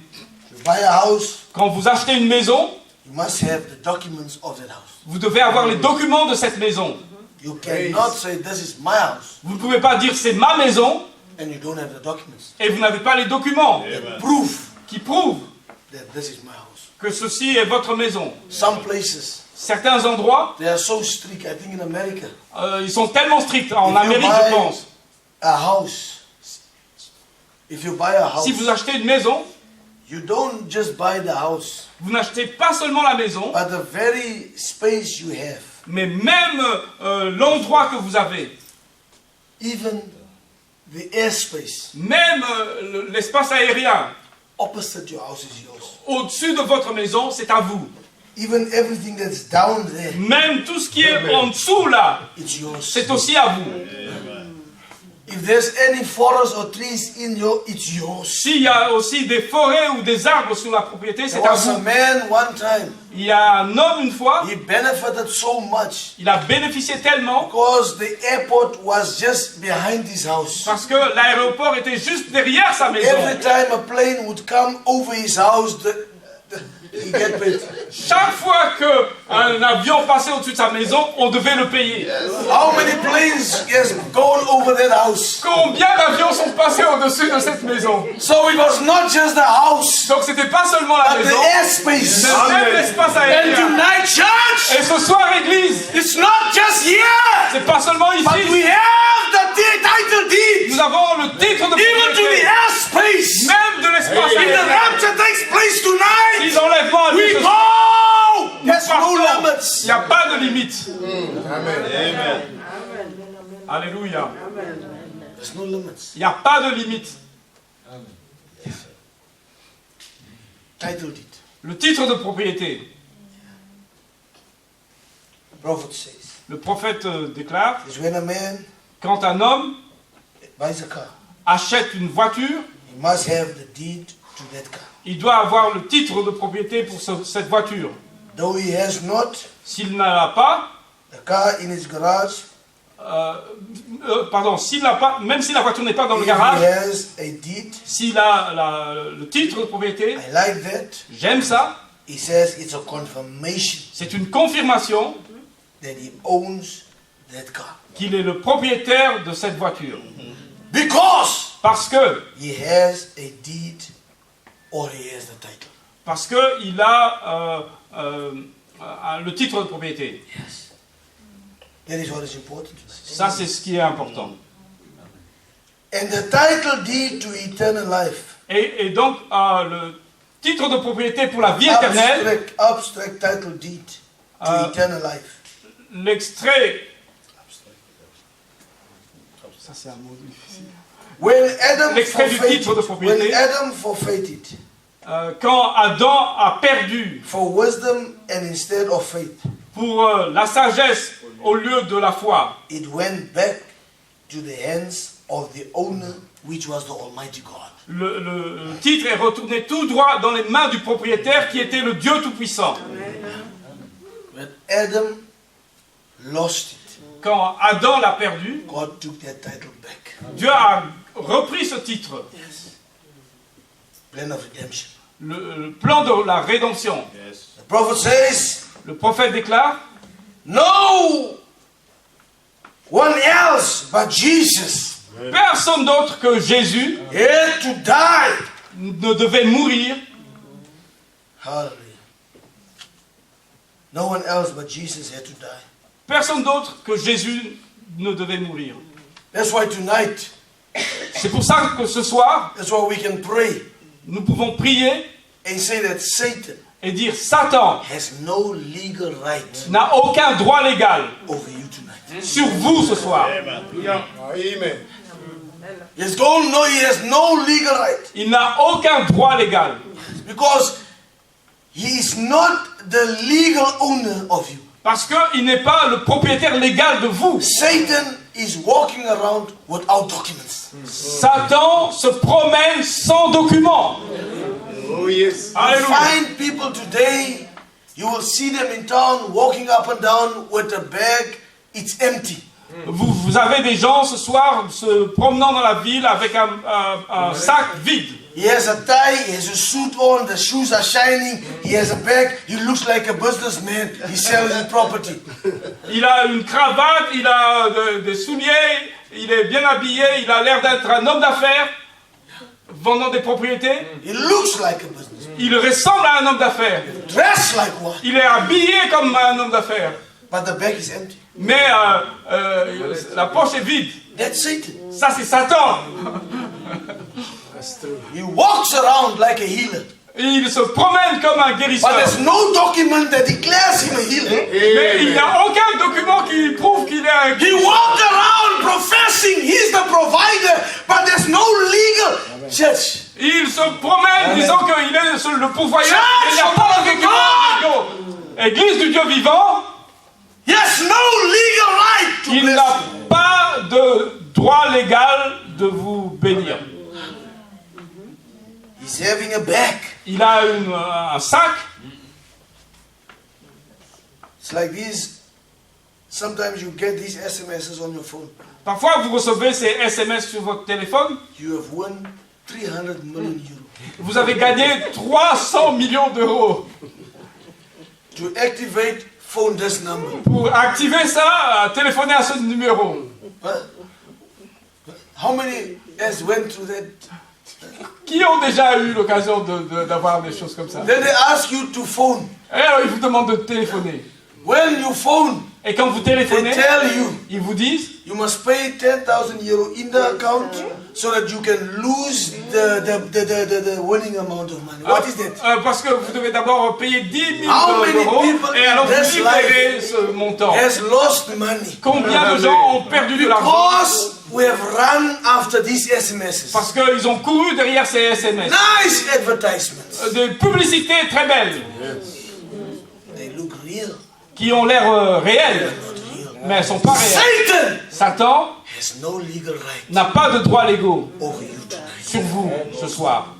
To buy a house, Quand vous achetez une maison, you must have the documents of that house. vous devez avoir les documents de cette maison. You cannot say this is my house Vous ne pouvez pas dire c'est ma maison and you don't have the documents. et vous n'avez pas les documents Proof qui prouvent that this is my house. que ceci est votre maison. Some places, Certains endroits, they are so strict. I think in America, ils sont tellement stricts. En If you Amérique, buy- je pense. a house, if you buy a house, Si vous achetez une maison, you don't just buy the house, vous n'achetez pas seulement la maison, but the very space you have, mais même l'endroit que vous avez, even the airspace, même l'espace aérien, opposite your house is yours. Au-dessus de votre maison, c'est à vous. Even everything that's down there, Même tout ce qui est en dessous là, it's yours. c'est aussi à vous. If there's any forest or trees in your, it's yours. S'il y a aussi des forêts ou des arbres sur la propriété, c'est There à was a vous. man one time, Il y a un homme une fois, he benefited so much il a bénéficié tellement because the airport was just behind his house. parce que l'aéroport était juste derrière sa maison. Every time a plane would come over his house, he get paid. Chaque fois qu'un avion passait au-dessus de sa maison, on devait le payer. How many planes has gone over that house? Combien d'avions sont passés au-dessus de cette maison? So it was not just the house, Donc c'était pas seulement la but the maison, airspace. mais même l'espace And aérien. tonight, church, Et ce soir, église, it's not just here, c'est pas seulement but we ici. have the title deed, Nous avons le titre de even to the propriété, airspace. même de l'espace If the aérien. rapture takes place Si tonight, l'enlèvement a lieu we ce soir, go. nous There's no partons. limits. Il n'y a pas de limite. Amen. Alléluia. There's no limits. Il n'y a pas de limite. Title deed. Le titre de propriété, The prophet says, le prophète déclare, is when a man quand un homme buys a car, achète une voiture, he must have the deed to that car. il doit avoir le titre de propriété pour cette voiture. Though he has not S'il n'a l'a pas, the car in his garage, s'il n'a pas, même si la voiture n'est pas dans le if he garage, has a deed, s'il a le titre de propriété, I like that. j'aime ça, He says it's a confirmation c'est une confirmation that he owns that car. qu'il est le propriétaire de cette voiture. Because Parce que he has a deed or he has the title. il a le titre de propriété. That is what is important. Ça, c'est ce qui est important. And the title deed to eternal life. Et donc, le titre de propriété pour la vie éternelle, Abstract title deed to eternal life. l'extrait... Ça, c'est un mot difficile. When Adam L'extrait du titre de propriété. when Adam forfeited Quand Adam a perdu for wisdom and instead of faith, pour la sagesse au lieu de la foi, it went back to the hands of the owner, which was the Almighty God. le titre est retourné tout droit dans les mains du propriétaire qui était le Dieu Tout-Puissant. When Adam lost it, Quand Adam l'a perdu, God took that title back. Dieu a repris ce titre, Plan of redemption. le plan de la rédemption. Yes. The prophet says, Le prophète déclare, no one else but Jesus personne d'autre que Jésus had to die. ne devait mourir. Hallelujah. No one else but Jesus had to die. Personne d'autre que Jésus ne devait mourir. That's why tonight, C'est pour ça que ce soir, that's why we can pray nous pouvons prier and say that Satan et dire Satan has no legal right n'a aucun droit légal over you tonight. sur vous ce soir. Amen. He has no legal right Il n'a aucun droit légal because he is not the legal owner of you. parce qu'il n'est pas le propriétaire légal de vous. Satan is walking around without documents. Satan se promène sans document. Oh yes. You Alléluia. find people today, you will see them in town walking up and down with a bag, it's empty. Vous avez des gens ce soir se promenant dans la ville avec un sac vide. He has a tie, he has a suit on, the shoes are shining, he has a bag, he looks like a businessman, he's selling property. Il a une cravate, il a des souliers, il est bien habillé, il a l'air d'être un homme d'affaires vendant des propriétés. He looks like a businessman, Il ressemble à un homme d'affaires. dressed like one, Il est habillé comme un homme d'affaires. but the bag is empty. Mais la poche est vide. That's Satan. Ça, c'est Satan. He walks around like a healer, Et il se promène comme un but guérisseur. there's no document that declares him a healer. Mais il n'y a aucun document qui prouve qu'il est un He guérisseur. walked around professing he's the provider, but there's no legal church. Il se promène disant qu'il est le pourvoyeur. Il n'y a pas d'engagement légaux. Église du Dieu vivant, He has no legal right to il bless n'a you. pas de droit légal de vous bénir. He's having a bag. Il a un sac. It's like these. Sometimes you get these SMSs on your phone. Parfois, vous recevez ces SMS sur votre téléphone. You have won 300 million euros. Vous avez gagné 300 millions d'euros. To activate, phone this number. Pour activer ça, téléphonez à ce numéro. How many has went through that? Qui ont déjà eu l'occasion d'avoir des choses comme ça? Then they ask you to phone. Et alors, ils vous demandent de téléphoner. When you phone, Et quand vous they téléphonez, tell you ils vous disent you must pay 10,000 euros in the account so that you can lose the winning amount of money. What is that? parce que vous devez d'abord payer 10 000 How many euros people et alors in vous this libérez ce montant. Has lost money Combien de gens ont perdu de l'argent because we have run after these SMSs. parce qu'ils ont couru derrière ces SMS. Nice advertisements. Des publicités très belles They look real. qui ont l'air réelles, mais elles ne sont pas réelles. Satan Satan has no legal right n'a pas de droits légaux over you tonight. sur vous ce soir.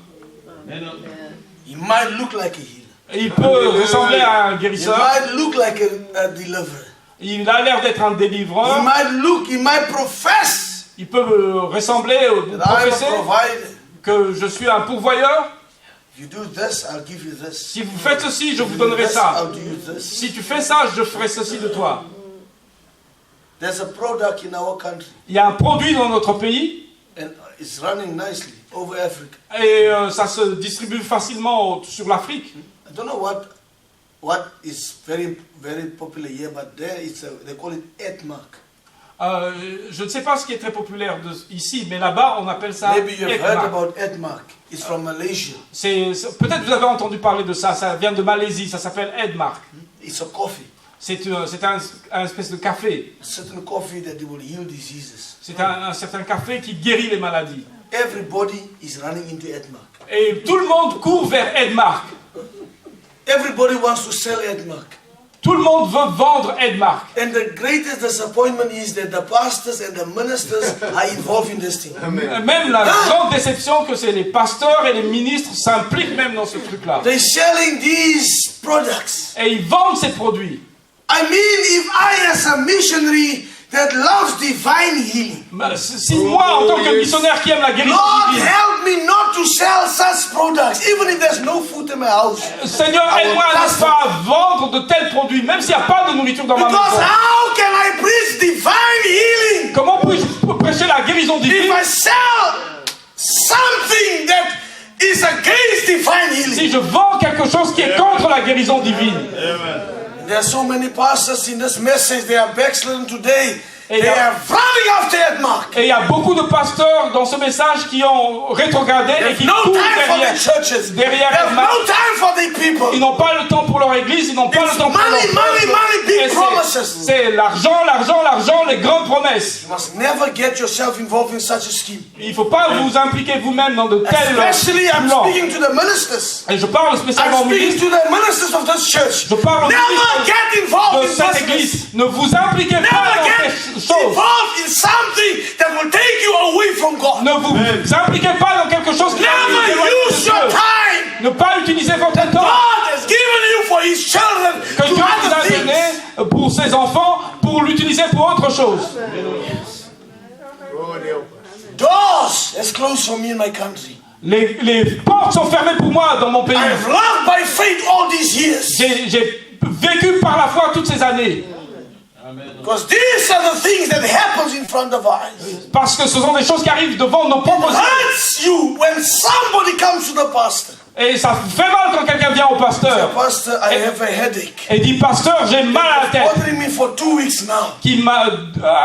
He might look like a healer. Il peut ressembler à un He guérisseur, might look like a deliverer. il a l'air d'être un He délivreur, might profess il peut ressembler au that I'm a professer provider. que je suis un pourvoyeur. If you do this, I'll give you this. Si vous faites ceci, je vous If you do donnerai this, ça. I'll do you this. Si tu fais ça, je ferai ceci de toi. There's a product in our country, Il y a un produit dans notre pays and it's running nicely over Africa. et ça se distribue facilement sur l'Afrique. I don't know what is very popular here, but there they call it Edmark. Je ne sais pas ce qui est très populaire ici, mais là-bas, on appelle ça Maybe you've heard Edmark. about Edmark. It's from Malaysia. Peut-être vous avez entendu parler de ça, ça vient de Malaisie, ça s'appelle Edmark. It's a coffee. C'est un espèce de café. A certain coffee that will heal diseases. C'est un certain café qui guérit les maladies. Everybody is running into Edmark. Et tout le monde court vers Edmark. Everybody wants to sell Edmark. Tout le monde veut vendre Edmark. And the greatest disappointment is that the pastors and the ministers are involved in this thing. Même la grande déception que c'est les pasteurs et les ministres s'impliquent même dans ce truc-là. They're selling these products. Et ils vendent ces produits. I mean, if I as a missionary that loves divine healing, Si moi, en tant que missionnaire qui aime la guérison Lord, divine, help me not to sell such products, even if there's no food in my house. Seigneur, aide-moi n'est-ce pas à vendre de tels produits, même s'il n'y a pas de nourriture dans ma Because maison. how can I preach divine healing Comment puis-je prêcher la guérison if divine I sell something that is against divine healing? si je vends quelque chose qui est contre la guérison divine? There are so many pastors in this message, they are backslidden today. Et They are running after Edmark. Et il y a beaucoup de pasteurs dans ce message qui ont rétrogradé et qui No courent time for the derrière. churches. They derrière have Edmark. no time for the people. Ils n'ont pas le temps pour leur église, ils n'ont pas It's le temps pour leur money, money, money, big Et promises. c'est l'argent, l'argent, l'argent, les grandes promesses. You must never get yourself involved in such a scheme. Il ne faut pas vous impliquer vous-même dans de tels Especially, I'm plans. speaking to the ministers. Et je parle spécialement I'm aux speaking ministres. to the ministers of this church. Je parle aux Never ministres get involved de in cette business. église. Ne vous impliquez pas Never dans get ces choses. involved in something that will take you away from God. Ne vous impliquez pas dans quelque chose qui va vous Never éloigner de use your Dieu. time Ne pas utiliser votre temps God has given you for His children que to Dieu vous other a things. donné pour ses enfants, pour l'utiliser pour autre chose. Doors has closed for me in my country. Les portes sont fermées pour moi dans mon pays. I've loved by faith all these years. J'ai vécu par la foi toutes ces années. Because these are the things that happens in front of our eyes. Parce que ce sont des choses qui arrivent devant nos propres It yeux. hurts you when somebody comes to the pastor. Et ça fait mal quand quelqu'un vient au pasteur Pastor, I have a headache. et dit pasteur, j'ai mal à la tête, Bothering me for 2 weeks now. qui m'a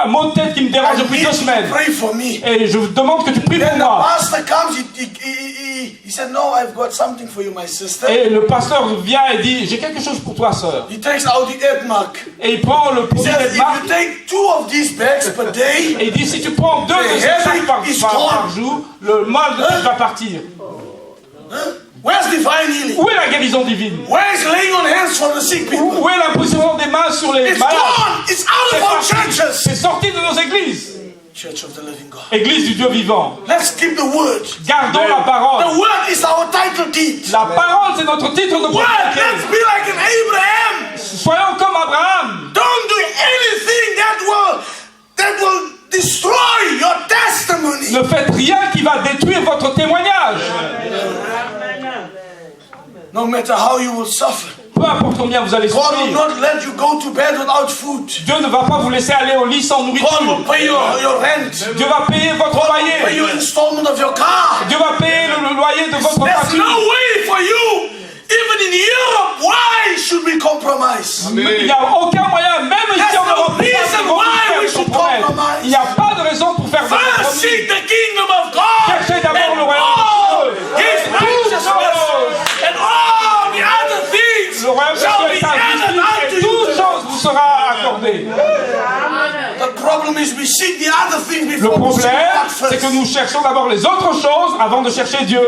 un mot de tête qui me dérange I depuis need 2 you to semaines. pray for me. Et je vous demande que tu pries pour Then the moi. pastor comes, he He said, no, I've got something for you, my sister. Et le pasteur vient et dit, j'ai quelque chose pour toi, sœur. He takes out the Edmark. Et il prend le He produit says, if d'Edmark you take 2 of these bags per day, et il dit, si tu prends 2 de ces sacs par jour, le mal de tête va partir. where's divine healing? Où est la guérison divine? Where's laying on hands for the sick people? Où est l'imposition des mains sur les It's malades? gone. It's out of our churches. C'est sorti de nos églises. Church of the living God. Église du Dieu vivant. Let's keep the word. Gardons la parole. The word is our title deed. La parole, c'est notre titre de Word, let's propriété. be like an Abraham. Soyons comme Abraham. Don't do anything that will destroy your testimony. Ne faites rien qui va détruire votre témoignage. No matter how you will suffer. Peu importe combien vous allez God will souffrir. not let you go to bed without food. Dieu ne va pas vous laisser aller au lit sans God nourriture. will pay your rent. Dieu va payer votre Pay loyer. your installment of your car. Dieu va payer le loyer de votre There's voiture. no way for you. Even in Europe, why should we compromise? Il n'y a aucun moyen, même ici en Europe, il n'y a pas de raison pour faire des First compromis. seek the kingdom of God. Cherchez d'abord le And royaume all de Dieu. His Et toutes righteousness. choses, And all the other things le royaume de shall Dieu be est sa added justice et unto toute you. chose vous sera accordée. The problem is we seek the other things Le before we seek problème, God c'est que first. nous cherchons d'abord les autres choses avant de chercher Dieu.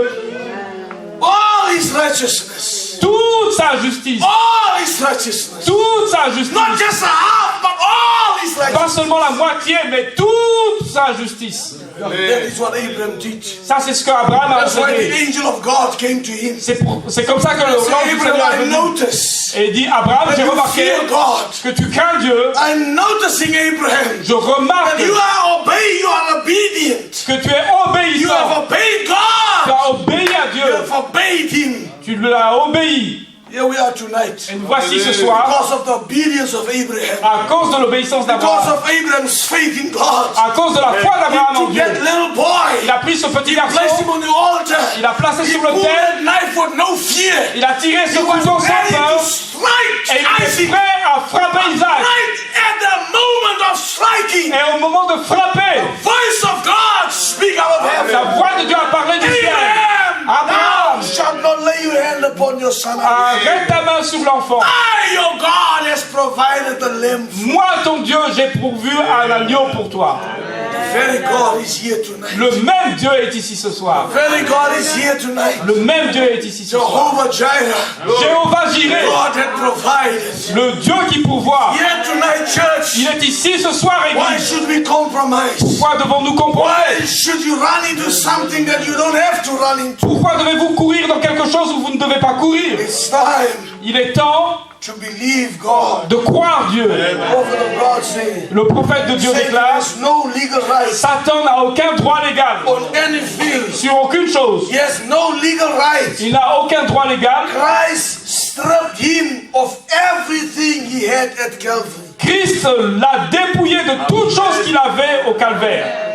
All His righteousness. Toute sa justice. All His righteousness. Toute sa justice. Not just a half, but all His Pas righteousness. seulement la moitié, mais toute sa justice. That is what Abraham did. Ça, c'est ce qu'Abraham a That's why the enseigné. angel of God came to him. C'est comme ça que He l'ange said, du Seigneur est Abraham, I venu. notice Et il dit, Abraham, that j'ai you remarqué fear God. que tu crains Dieu. I'm noticing, Abraham, Je remarque that you are obeying, you are obedient. que tu es You obéissant. have obeyed Tu God. as obéi à You Dieu. have obeyed Him. Tu l'as obéi. Here we are tonight. Et nous voici ce soir, Because of the obedience of Abraham. à cause de l'obéissance Because d'Abraham, of Abraham's faith in God. à cause de la foi d'Abraham en To Dieu. that little boy. Il a pris ce petit Placed garçon, him on the altar. il l'a placé He sur le pulled terre, that knife with no fear. il a tiré He ce was couteau sans ready peur, to strike et il était Isaac. prêt à frapper Isaac. Right at the moment of striking, Et au moment de frapper, voice of God speak out of la heaven. voix de Dieu a parlé du ciel. Abraham, Abraham, thou shalt not lay your hand upon your son. arrête ta main sur l'enfant. I, your God, has provided the lamb. Moi, ton Dieu, j'ai pourvu un agneau pour toi. The very God is here tonight. Le même Dieu est ici ce soir. Very God is here tonight. Le même Dieu est ici ce soir. Jehovah Jireh, Jéhovah Jireh, God had provided. le Dieu qui pourvoit. Here tonight, church, Il est ici ce soir, why Église. should we compromise? Pourquoi devons-nous comprendre? Why should you run into something that you don't have to run into? Pourquoi devez-vous courir dans quelque chose où vous ne devez pas courir? It's time Il est temps to believe God. de croire Dieu. Prophet of God say, Le prophète de Dieu Satan déclare, has no legal right Satan n'a aucun droit légal on any field. sur aucune chose. He has no legal right. Il n'a aucun droit légal. Christ stripped him of everything he had at Calvary. Christ l'a dépouillé de toute chose qu'il avait au calvaire.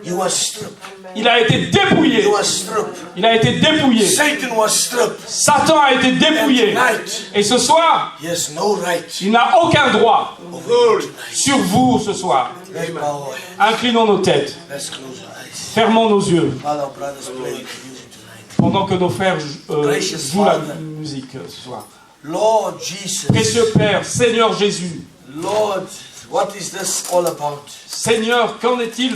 He was stripped. Il a été dépouillé. He was stripped. Il a été dépouillé. Satan was stripped. Satan a été And dépouillé. tonight, Et ce soir, he has no right il n'a aucun droit over you tonight. sur vous ce soir. Let's bow our heads. Inclinons nos têtes. Let's close our eyes. Fermons nos yeux While our brothers play the music tonight. pendant que nos frères jouent la musique ce soir. Lord Jesus. Précieux Père, Seigneur Jésus, Lord, what is this all about? Seigneur, qu'en est-il?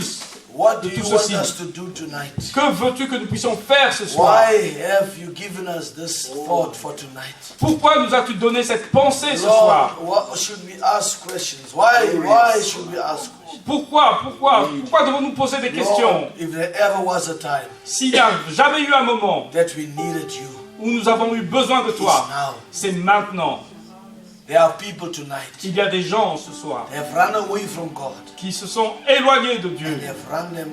What do de you tout want ceci? us to do tonight? Que veux-tu que nous puissions faire ce soir? Why have you given us this thought for tonight? Pourquoi nous as-tu donné cette pensée ce Lord, soir? what should we ask questions? Why should we ask questions? Pourquoi devons-nous poser des questions? Lord, if there ever was a time S'il n'y a jamais eu un moment that we needed you, où nous avons eu besoin de it's toi, now. c'est maintenant. There are people tonight Il y a des gens ce soir they have run away from God qui se sont éloignés de and Dieu they have run them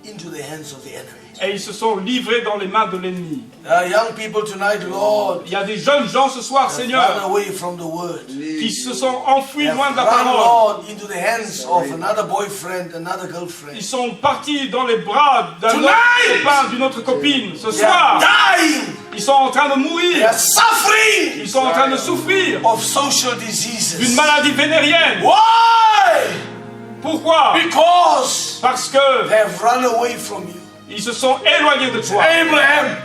into the hands of the enemy. et ils se sont livrés dans les mains de l'ennemi. There are young people tonight, Lord, Il y a des jeunes gens ce soir, that have Seigneur, run away from the word. qui se sont enfuis They have loin de la run, parole. Lord, into the hands of another boyfriend, another girlfriend. Ils sont partis dans les bras d'un autre Tonight! copain, d'une autre copine. Ce They are soir, dying. ils sont en train de They mourir. are suffering Ils sont en train de souffrir of social d'une diseases. maladie vénérienne. Why? Pourquoi? Because Parce que they have run away from you. Ils se sont éloignés de toi. Abraham,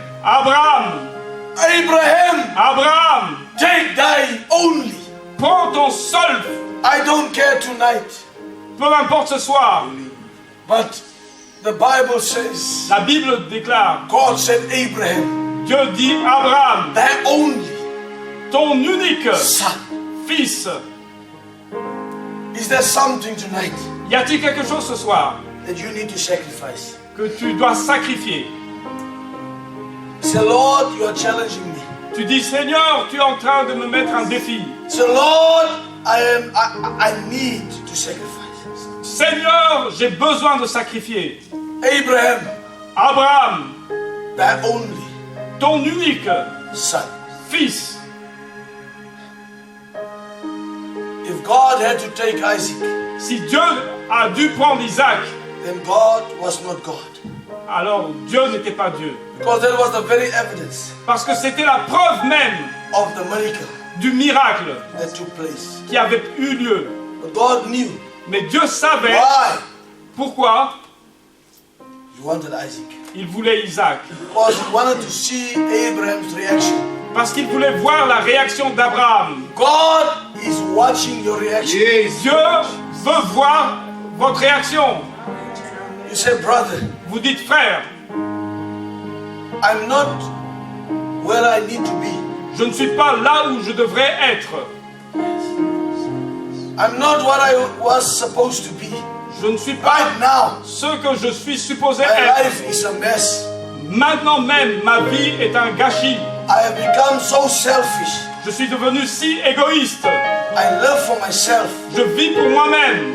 Abraham, Abraham, take thy only. prends ton seul. I don't care tonight, Peu importe ce soir. but the Bible says, La Bible déclare, God said, Abraham, Dieu dit Abraham, thy only ton unique son. fils. Is there something tonight Y a-t-il quelque chose ce soir that you need to sacrifice? que tu dois sacrifier? Say, Lord, you are challenging me. Tu dis, Seigneur, tu es en train de me mettre un défi. Say, Lord, I need to sacrifice. Seigneur, j'ai besoin de sacrifier. Abraham, Abraham, thy only ton unique son. fils. If God had to take Isaac, Si Dieu a dû prendre Isaac, then God was not God. alors Dieu n'était pas Dieu. Because that was the very evidence Parce que c'était la preuve même of the miracle du miracle that took place. qui avait eu lieu. But God knew Mais Dieu savait why pourquoi He wanted Isaac. il voulait Isaac. Because He wanted to see Abraham's reaction. Parce qu'il voulait voir la réaction d'Abraham. God is watching your reaction. Dieu veut voir votre réaction. You say, brother, Vous dites, frère, I'm not where I need to be. je ne suis pas là où je devrais être. I'm not what I was supposed to be. Je ne suis pas Right now, ce que je suis supposé my être. life is a mess. Maintenant même, ma vie est un gâchis. I have become so selfish. Je suis devenu si égoïste. I live for myself. Je vis pour moi-même.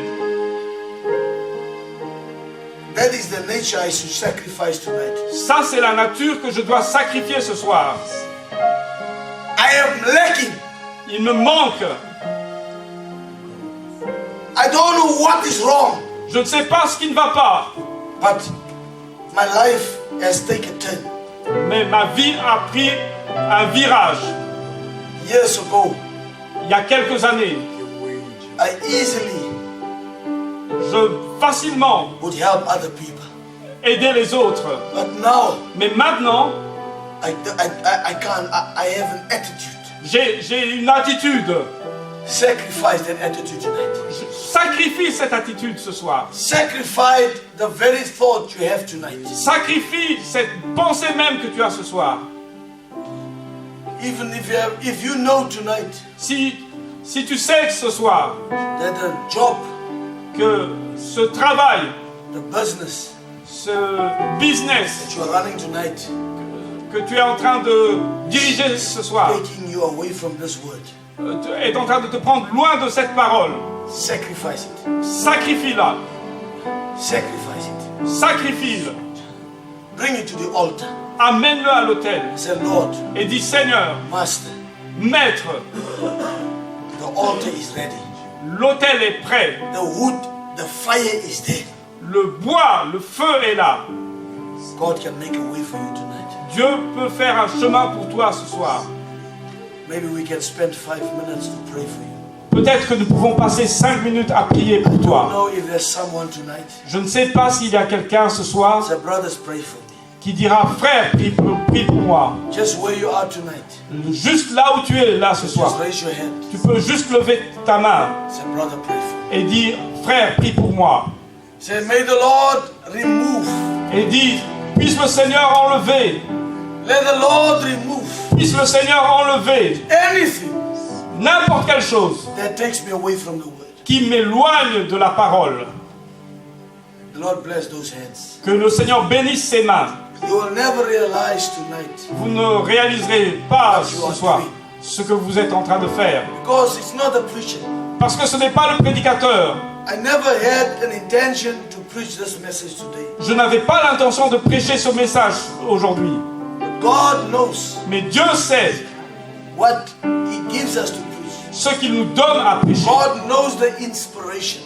That is the nature I should sacrifice tonight. Ça, c'est la nature que je dois sacrifier ce soir. I am lacking. Il me manque. I don't know what is wrong, Je ne sais pas ce qui ne va pas. but my life has taken a turn. Mais ma vie a pris un virage. Years ago, Il y a quelques années, I easily je facilement would help other people. aidais les autres. But now, Mais maintenant, I can't. I have an attitude. j'ai une attitude. Sacrifice that attitude tonight. Je sacrifie cette attitude ce soir. Sacrifice the very thought you have tonight. Sacrifie cette pensée même que tu as ce soir. Even if you know tonight Si tu sais que ce soir that the job, que ce travail, the business ce business that you are running tonight, que tu es en train de diriger ce soir taking you away from this word, est en train de te prendre loin de cette parole, sacrifice it. sacrifie-la, Sacrifice it. sacrifie-le, Bring it to the altar. amène-le à l'autel Say, Lord, et dis Seigneur, Master, Maître, the altar is ready. l'autel est prêt, The wood, the fire is there. le bois, le feu est là. God can make a way for you tonight. Dieu peut faire un chemin pour toi ce soir. Maybe we can spend 5 minutes to pray for you. Peut-être que nous pouvons passer 5 minutes à prier pour I don't toi. know if there's someone tonight. Je ne sais pas s'il y a quelqu'un ce soir Say, brothers, pray for me. qui dira frère, prie pour moi. Just where you are tonight. Juste là où tu es là ce Just soir. raise your hand. Tu peux juste lever ta main Say, brother, pray for me. et dire frère, prie pour moi. Say, may the Lord remove. Et dis puisse le Seigneur enlever, Let the Lord remove puisse le Seigneur enlever anything n'importe quelle chose that takes me away from the word. qui m'éloigne de la parole. The Lord bless those hands. Que le Seigneur bénisse ses mains. You will never realize tonight Vous ne réaliserez pas ce soir ce que vous êtes en train de faire. because it's not a preacher. Parce que ce n'est pas le prédicateur. I never had an intention to preach this message today. Je n'avais pas l'intention de prêcher ce message aujourd'hui. God knows Mais Dieu sait what He gives us to preach. ce qu'il nous donne à prêcher. God knows the inspiration.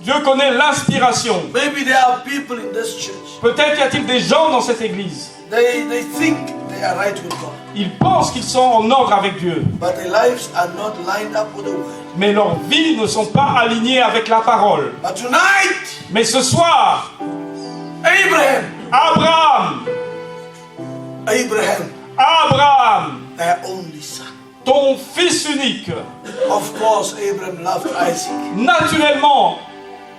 Dieu connaît l'inspiration. Maybe there are people in this church. Peut-être y a-t-il des gens dans cette église. They think they are right with God, Ils pensent qu'ils sont en ordre avec Dieu. but their lives are not lined up with the word. Mais leurs vies ne sont pas alignées avec la parole. But tonight, Mais ce soir, Abraham, Abraham, Abraham, Abraham, their only son. ton fils unique. Of course, Abraham loved Isaac. Naturellement,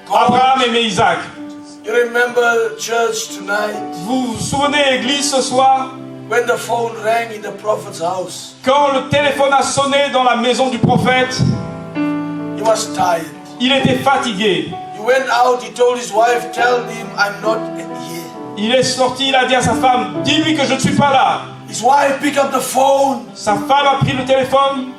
Abraham aimait Isaac. You remember church tonight Vous vous souvenez, église, ce soir, when the phone rang in the prophet's house? quand le téléphone a sonné dans la maison du prophète, He was tired. il était fatigué. He went out, he told his wife, tell him I'm not here. Il est sorti, il a dit à sa femme, dis-lui que je ne suis pas là. His wife picked up the phone. Sa femme a pris le téléphone,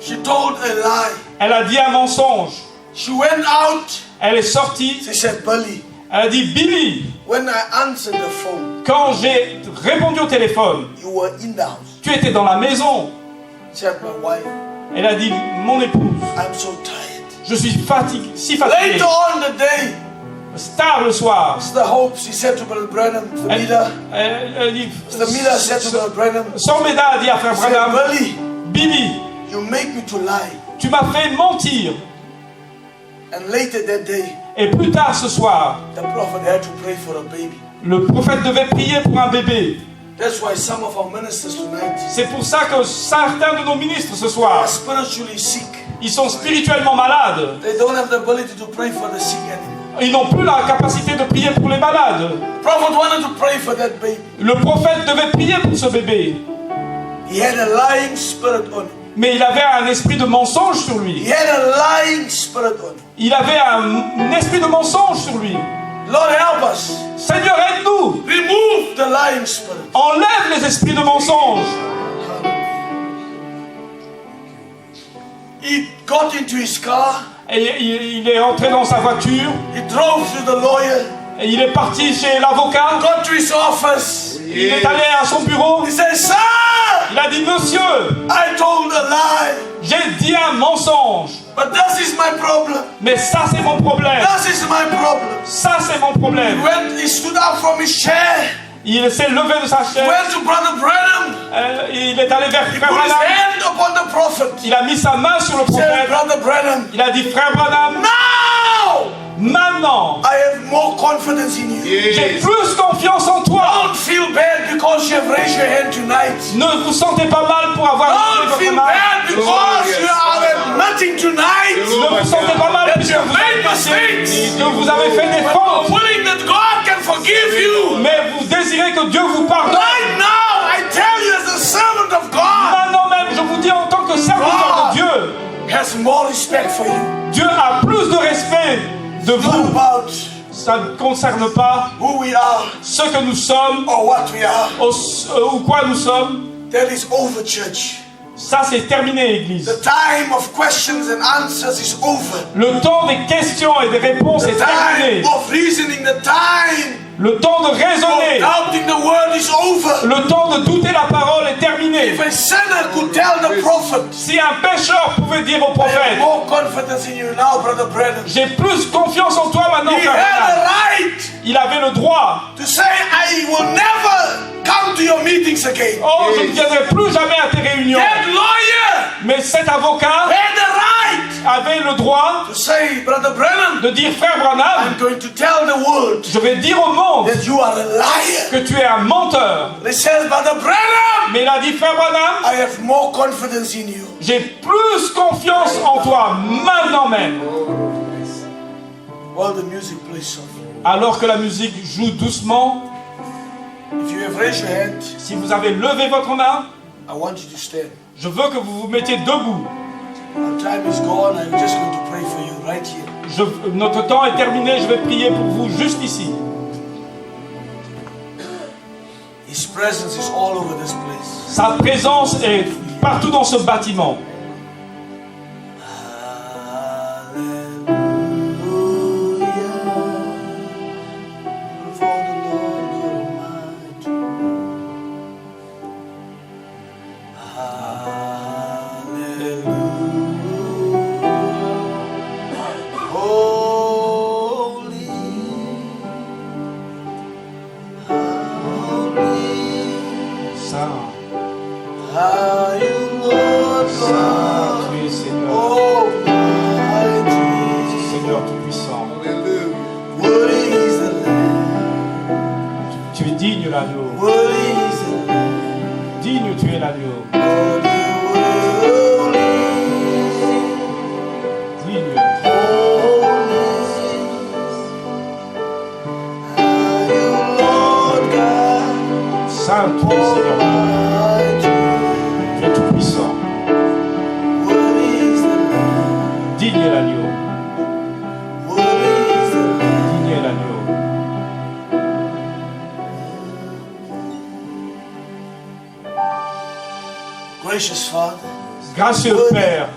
She told a lie. elle a dit un mensonge. She went out. Elle est sortie, She said, Billy, elle a dit, Billy, when I answered the phone, quand j'ai répondu au téléphone, you were in the house. tu étais dans la maison. She said, my wife, Elle a dit, mon épouse, I'm so tired. je suis fatigué, si fatigué. Later on the day, Tard le soir, Mr. Hope, she said to Brother Branham, Famida, elle dit, Mr. Miller said to Brother Branham, Sormeda a dit à frère she said, Branham, Billy, Billy, you make me to lie. tu m'as fait mentir. And later that day, Et plus tard ce soir, the prophet had to pray for a baby. le prophète devait prier pour un bébé. That's why some of our ministers tonight C'est pour ça que certains de nos ministres ce are soir, spiritually sick. ils sont spirituellement malades. They don't have the ability to pray for the sick anymore. Ils n'ont plus la capacité de prier pour les malades. The prophet wanted to pray for that baby. Le prophète devait prier pour ce bébé. He had a lying spirit on him. Mais il avait un esprit de mensonge sur lui. He had a lying spirit on him. Il avait un esprit de mensonge sur lui. Lord, help us. Seigneur, aide-nous. Remove the lying spirit. Enlève les esprits de mensonge. He got into his car. Et il est entré dans sa voiture. He drove to the lawyer. Et il est parti chez l'avocat. Got to his office. Il est allé à son bureau. He said, Sir, Il a dit, monsieur, I told a lie. j'ai dit un mensonge. But this is my problem. Mais ça, c'est mon problème. This is my problem. Ça, c'est mon problème. When he stood up from his chair, Il s'est levé de sa chaise. went to Brother Branham, Il est allé vers frère put his Branham. hand upon the prophet. Il a mis sa main sur le Said, prophète. Brother Branham, Il a dit, frère Branham, now maintenant, I have more confidence in you. j'ai plus confiance en toi. Don't feel bad because you have raised your hand tonight. Ne vous sentez pas mal pour avoir levé Don't votre feel main. bad because you are admitting tonight Ne vous sentez pas mal that puisque you vous made avez mistakes. que vous avez fait des But fautes. you're willing that God can forgive you. Mais vous désirez que Dieu vous pardonne. Right now, I tell you as a servant of God, Maintenant même, je vous dis en tant que serviteur de Dieu, has more respect for you. Dieu a plus de respect de Not vous. about Ça ne concerne pas who we are ce que nous sommes or what we are. ou quoi nous sommes. That is over, church. Ça, c'est terminé, Église. The time of questions and answers is over. Le temps des questions et des réponses est The terminé. time of reasoning, the time Le temps de of raisonner, doubting the word is over. le temps de douter la parole est terminé. If a sinner could tell the prophet, Si un pécheur pouvait dire au I have prophète, more confidence in you now, Brother Branham. j'ai plus confiance en toi maintenant, He frère had Branham. a right Il avait le droit. to say, I will never come to your meetings again. Oh, je ne viendrai plus jamais à tes réunions. That lawyer Mais cet avocat had the right avait le droit to say, Brother Branham, de dire, frère Branham, I'm going to tell the world je vais dire au monde that you are a liar. que tu es un menteur. He says, Brother Branham, Mais il a dit, frère Branham, I have more confidence in you. j'ai plus confiance en toi maintenant même. While the music plays softly. Alors que la musique joue doucement, If you have raised your hand, si vous avez levé votre main, I want you to stand. je veux que vous vous mettiez debout. Our time is gone. I'm just going to pray for you right here. Notre temps est terminé, je vais prier pour vous juste ici. His presence is all over this place. Sa présence est partout dans ce bâtiment. Seigneur Tout-Puissant, tu es digne l'agneau. Worthy is the Lamb. Digne tu es l'agneau. Lord, you holy, Digne. holy. Are you Lord God Saint tu es Seigneur. Almighty? Tu es tout puissant. Worthy is the Lamb. Digne est l'agneau. Worthy is the Lamb. Digne est l'agneau. Gracious Father, Gracieux Père,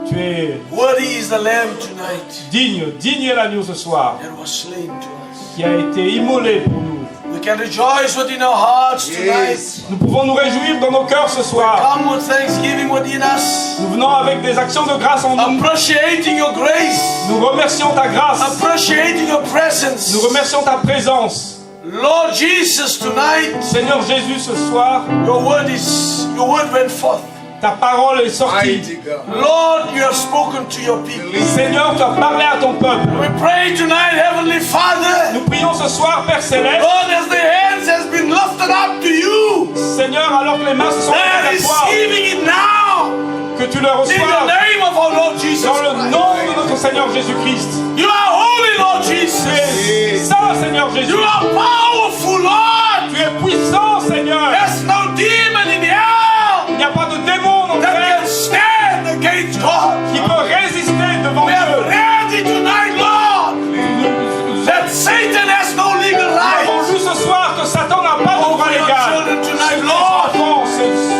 tu es worthy is the Lamb tonight digne. Digne est l'agneau ce soir that was slain to us. qui a été immolé pour nous. We can rejoice within our hearts tonight. Nous pouvons nous réjouir dans nos cœurs ce soir. Come with thanksgiving within us. Nous venons avec des actions de grâce en nous. Appreciating your grace. Nous remercions ta grâce. Appreciating your presence. Nous remercions ta présence. Lord Jesus, tonight, Seigneur Jésus, ce soir, your word went forth. ta parole est sortie. Lord, you have spoken to your people. Seigneur, tu as parlé à ton peuple. We pray tonight, Heavenly Father. Nous prions ce soir, Père Céleste. Lord, as the hands has been lifted up to you, Seigneur, alors que les mains se sont they are levées à toi, receiving it now. que tu le In the reçoives name of our Lord Jesus dans le Christ. nom de notre Seigneur Jésus-Christ. You are holy, Lord Tu Jesus. es saint, Seigneur Jésus. You are powerful, Lord. Tu es puissant, Seigneur. There's no demon in hell Il n'y a pas de démon en that terre can stand against God. qui peut résister devant We are Dieu. ready tonight, Lord, that Satan has no legal Nous avons right vu ce soir que Satan n'a pas de droit over your légal. children tonight, Les Lord. enfants,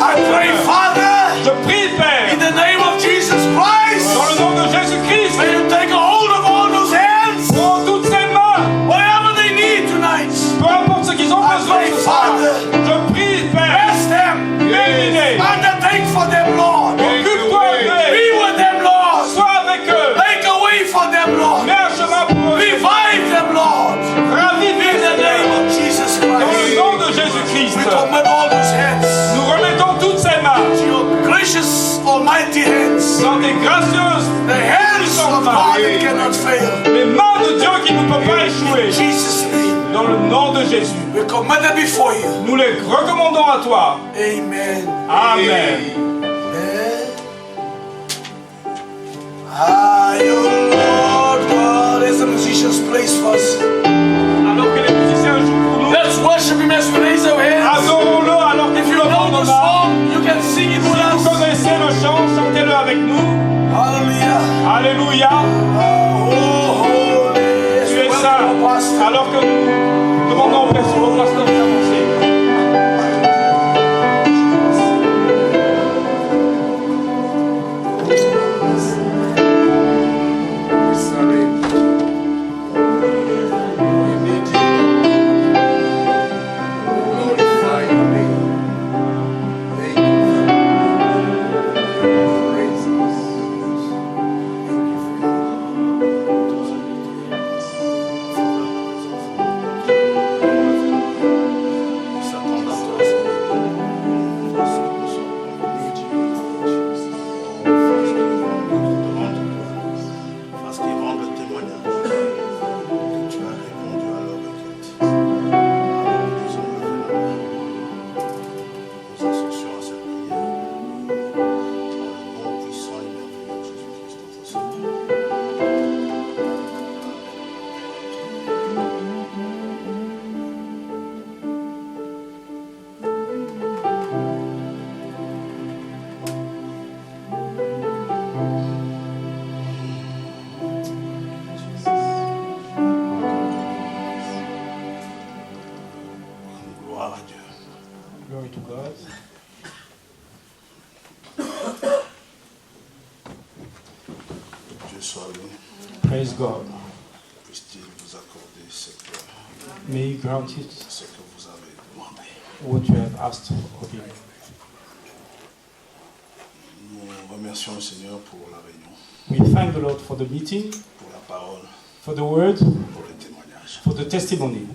I pray, Father, je prie, Père, in the name of Jesus Christ, dans le nom de Jésus-Christ, may you take a hold of all those hands, prends toutes ces mains, whatever they need tonight. peu importe ce qu'ils ont besoin ce soir. Je prie, Père, Bless them. bénis-les, Undertake for them, Lord. occupe-toi Be d'eux, with them, Lord. sois avec eux, Make a way for them, Lord. mets un chemin pour eux, Revive them, Lord. ravive In the name of Jesus dans le Christ. nom de We Jésus-Christ. commit all those hands Nous remettons toutes ces mains to your gracious, almighty hands. dans tes gracieuses, The hands of God that cannot fail. les mains de Dieu qui ne peuvent pas In échouer. Jesus' name. Dans le nom de Jésus, We commit them before you. nous les recommandons à toi. Amen. Amen. Amen. Are you Lord God? As the musicians play for us. Alors que les musiciens jouent pour nous, Let's worship Him as we raise our hands. adorons-le alors que If tu you le know prends the nos mains. song, you can sing it with Si vous us. connaissez le chant, chantez-le avec nous. Hallelujah. Alléluia. Oh, holy. As Tu we es welcome saint. our pastor. Alors que nous demandons au pasteur d'avancer. Parce qu'ils rendent le témoignage que tu as répondu à leur requête. Alors nous allons lever la main. Nous associons à cette prière. Dans le nom puissant et merveilleux de Jésus-Christ, notre Seigneur. Gloire à Dieu. Glory to God. Dieu soit loué. Praise God. Puisse-t-il vous accorder ce que May He grant it vous avez demandé. what you have asked of Him. Nous remercions le Seigneur pour la réunion, We thank the Lord for the meeting, pour la parole, for the word, pour le témoignage. for the testimony.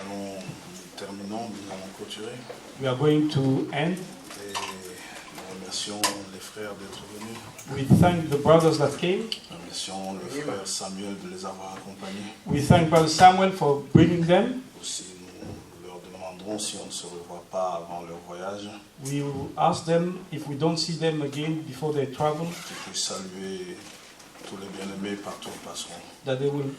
Nous terminons, nous allons clôturer. We are going to end. Et nous remercions les frères d'être venus. We thank the brothers that came. Nous remercions le frère Samuel de les avoir accompagnés. We thank Brother Samuel for bringing them. Aussi, nous demanderons si on ne se revoit pas avant leur voyage, We will ask them if we don't see them again before they travel, qu'ils puissent saluer tous les bien-aimés partout où ils passeront, that they will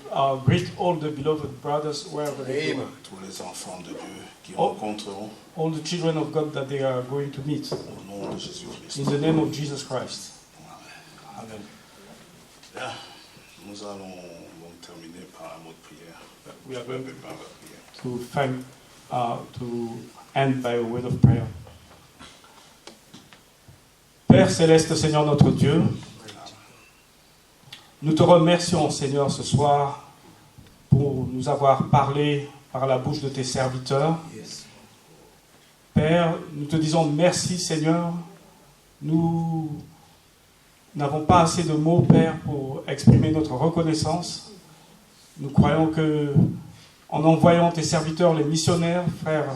greet all the beloved brothers wherever they go, tous les enfants de Dieu qui Oh. rencontreront all the children of God that they are going to meet. au nom de Jésus-Christ. In the name of Jesus Christ. Amen. Bien, nous allons donc terminer par un mot de prière. We are going Par la prière. to end by a word of prayer. Père céleste, Seigneur notre Dieu, nous te remercions, Seigneur, ce soir pour nous avoir parlé par la bouche de tes serviteurs. Père, nous te disons merci, Seigneur. Nous n'avons pas assez de mots, Père, pour exprimer notre reconnaissance. Nous croyons que, en envoyant tes serviteurs, les missionnaires, frère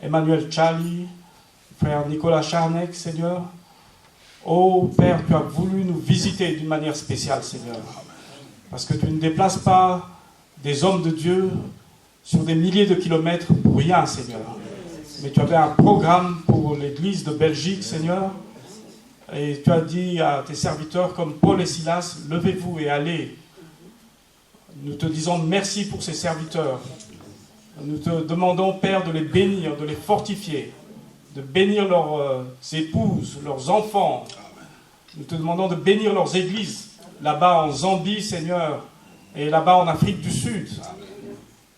Emmanuel Chali, frère Nicolas Charnec, Seigneur, oh Père, tu as voulu nous visiter d'une manière spéciale, Seigneur. Parce que tu ne déplaces pas des hommes de Dieu sur des milliers de kilomètres pour rien, Seigneur. Mais tu avais un programme pour l'Église de Belgique, Seigneur. Et tu as dit à tes serviteurs comme Paul et Silas, levez-vous et allez. Nous te disons merci pour ces serviteurs. Nous te demandons, Père, de les bénir, de les fortifier, de bénir leurs épouses, leurs enfants. Nous te demandons de bénir leurs églises, là-bas en Zambie, Seigneur, et là-bas en Afrique du Sud.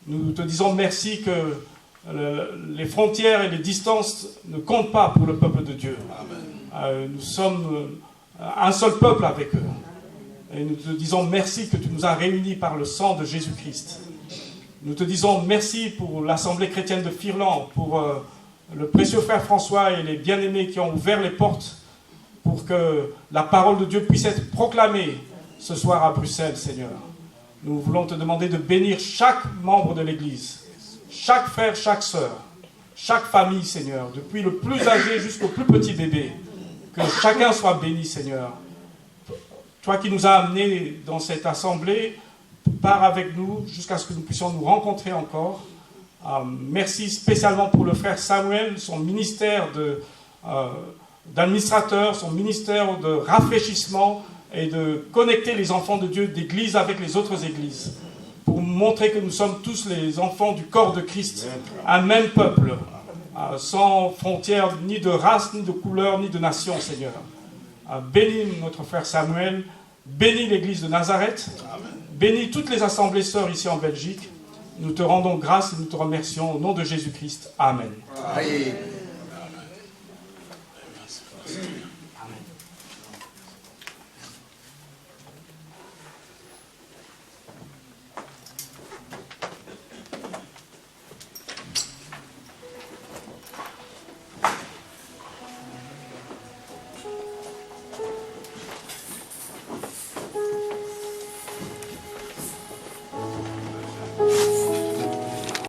Nous te disons merci que les frontières et les distances ne comptent pas pour le peuple de Dieu. Nous sommes un seul peuple avec eux. Et nous te disons merci que tu nous as réunis par le sang de Jésus-Christ. Nous te disons merci pour l'Assemblée chrétienne de Firland, pour le précieux frère François et les bien-aimés qui ont ouvert les portes pour que la parole de Dieu puisse être proclamée ce soir à Bruxelles, Seigneur. Nous voulons te demander de bénir chaque membre de l'Église, chaque frère, chaque sœur, chaque famille, Seigneur, depuis le plus âgé jusqu'au plus petit bébé. Que chacun soit béni, Seigneur. Toi qui nous as amenés dans cette assemblée, pars avec nous jusqu'à ce que nous puissions nous rencontrer encore. Merci spécialement pour le frère Samuel, son ministère d'administrateur, son ministère de rafraîchissement et de connecter les enfants de Dieu d'église avec les autres églises, pour montrer que nous sommes tous les enfants du corps de Christ, un même peuple, sans frontières ni de race, ni de couleur, ni de nation, Seigneur. Bénis notre frère Samuel, bénis l'église de Nazareth, bénis toutes les assemblées sœurs ici en Belgique. Nous te rendons grâce et nous te remercions au nom de Jésus-Christ. Amen. Amen.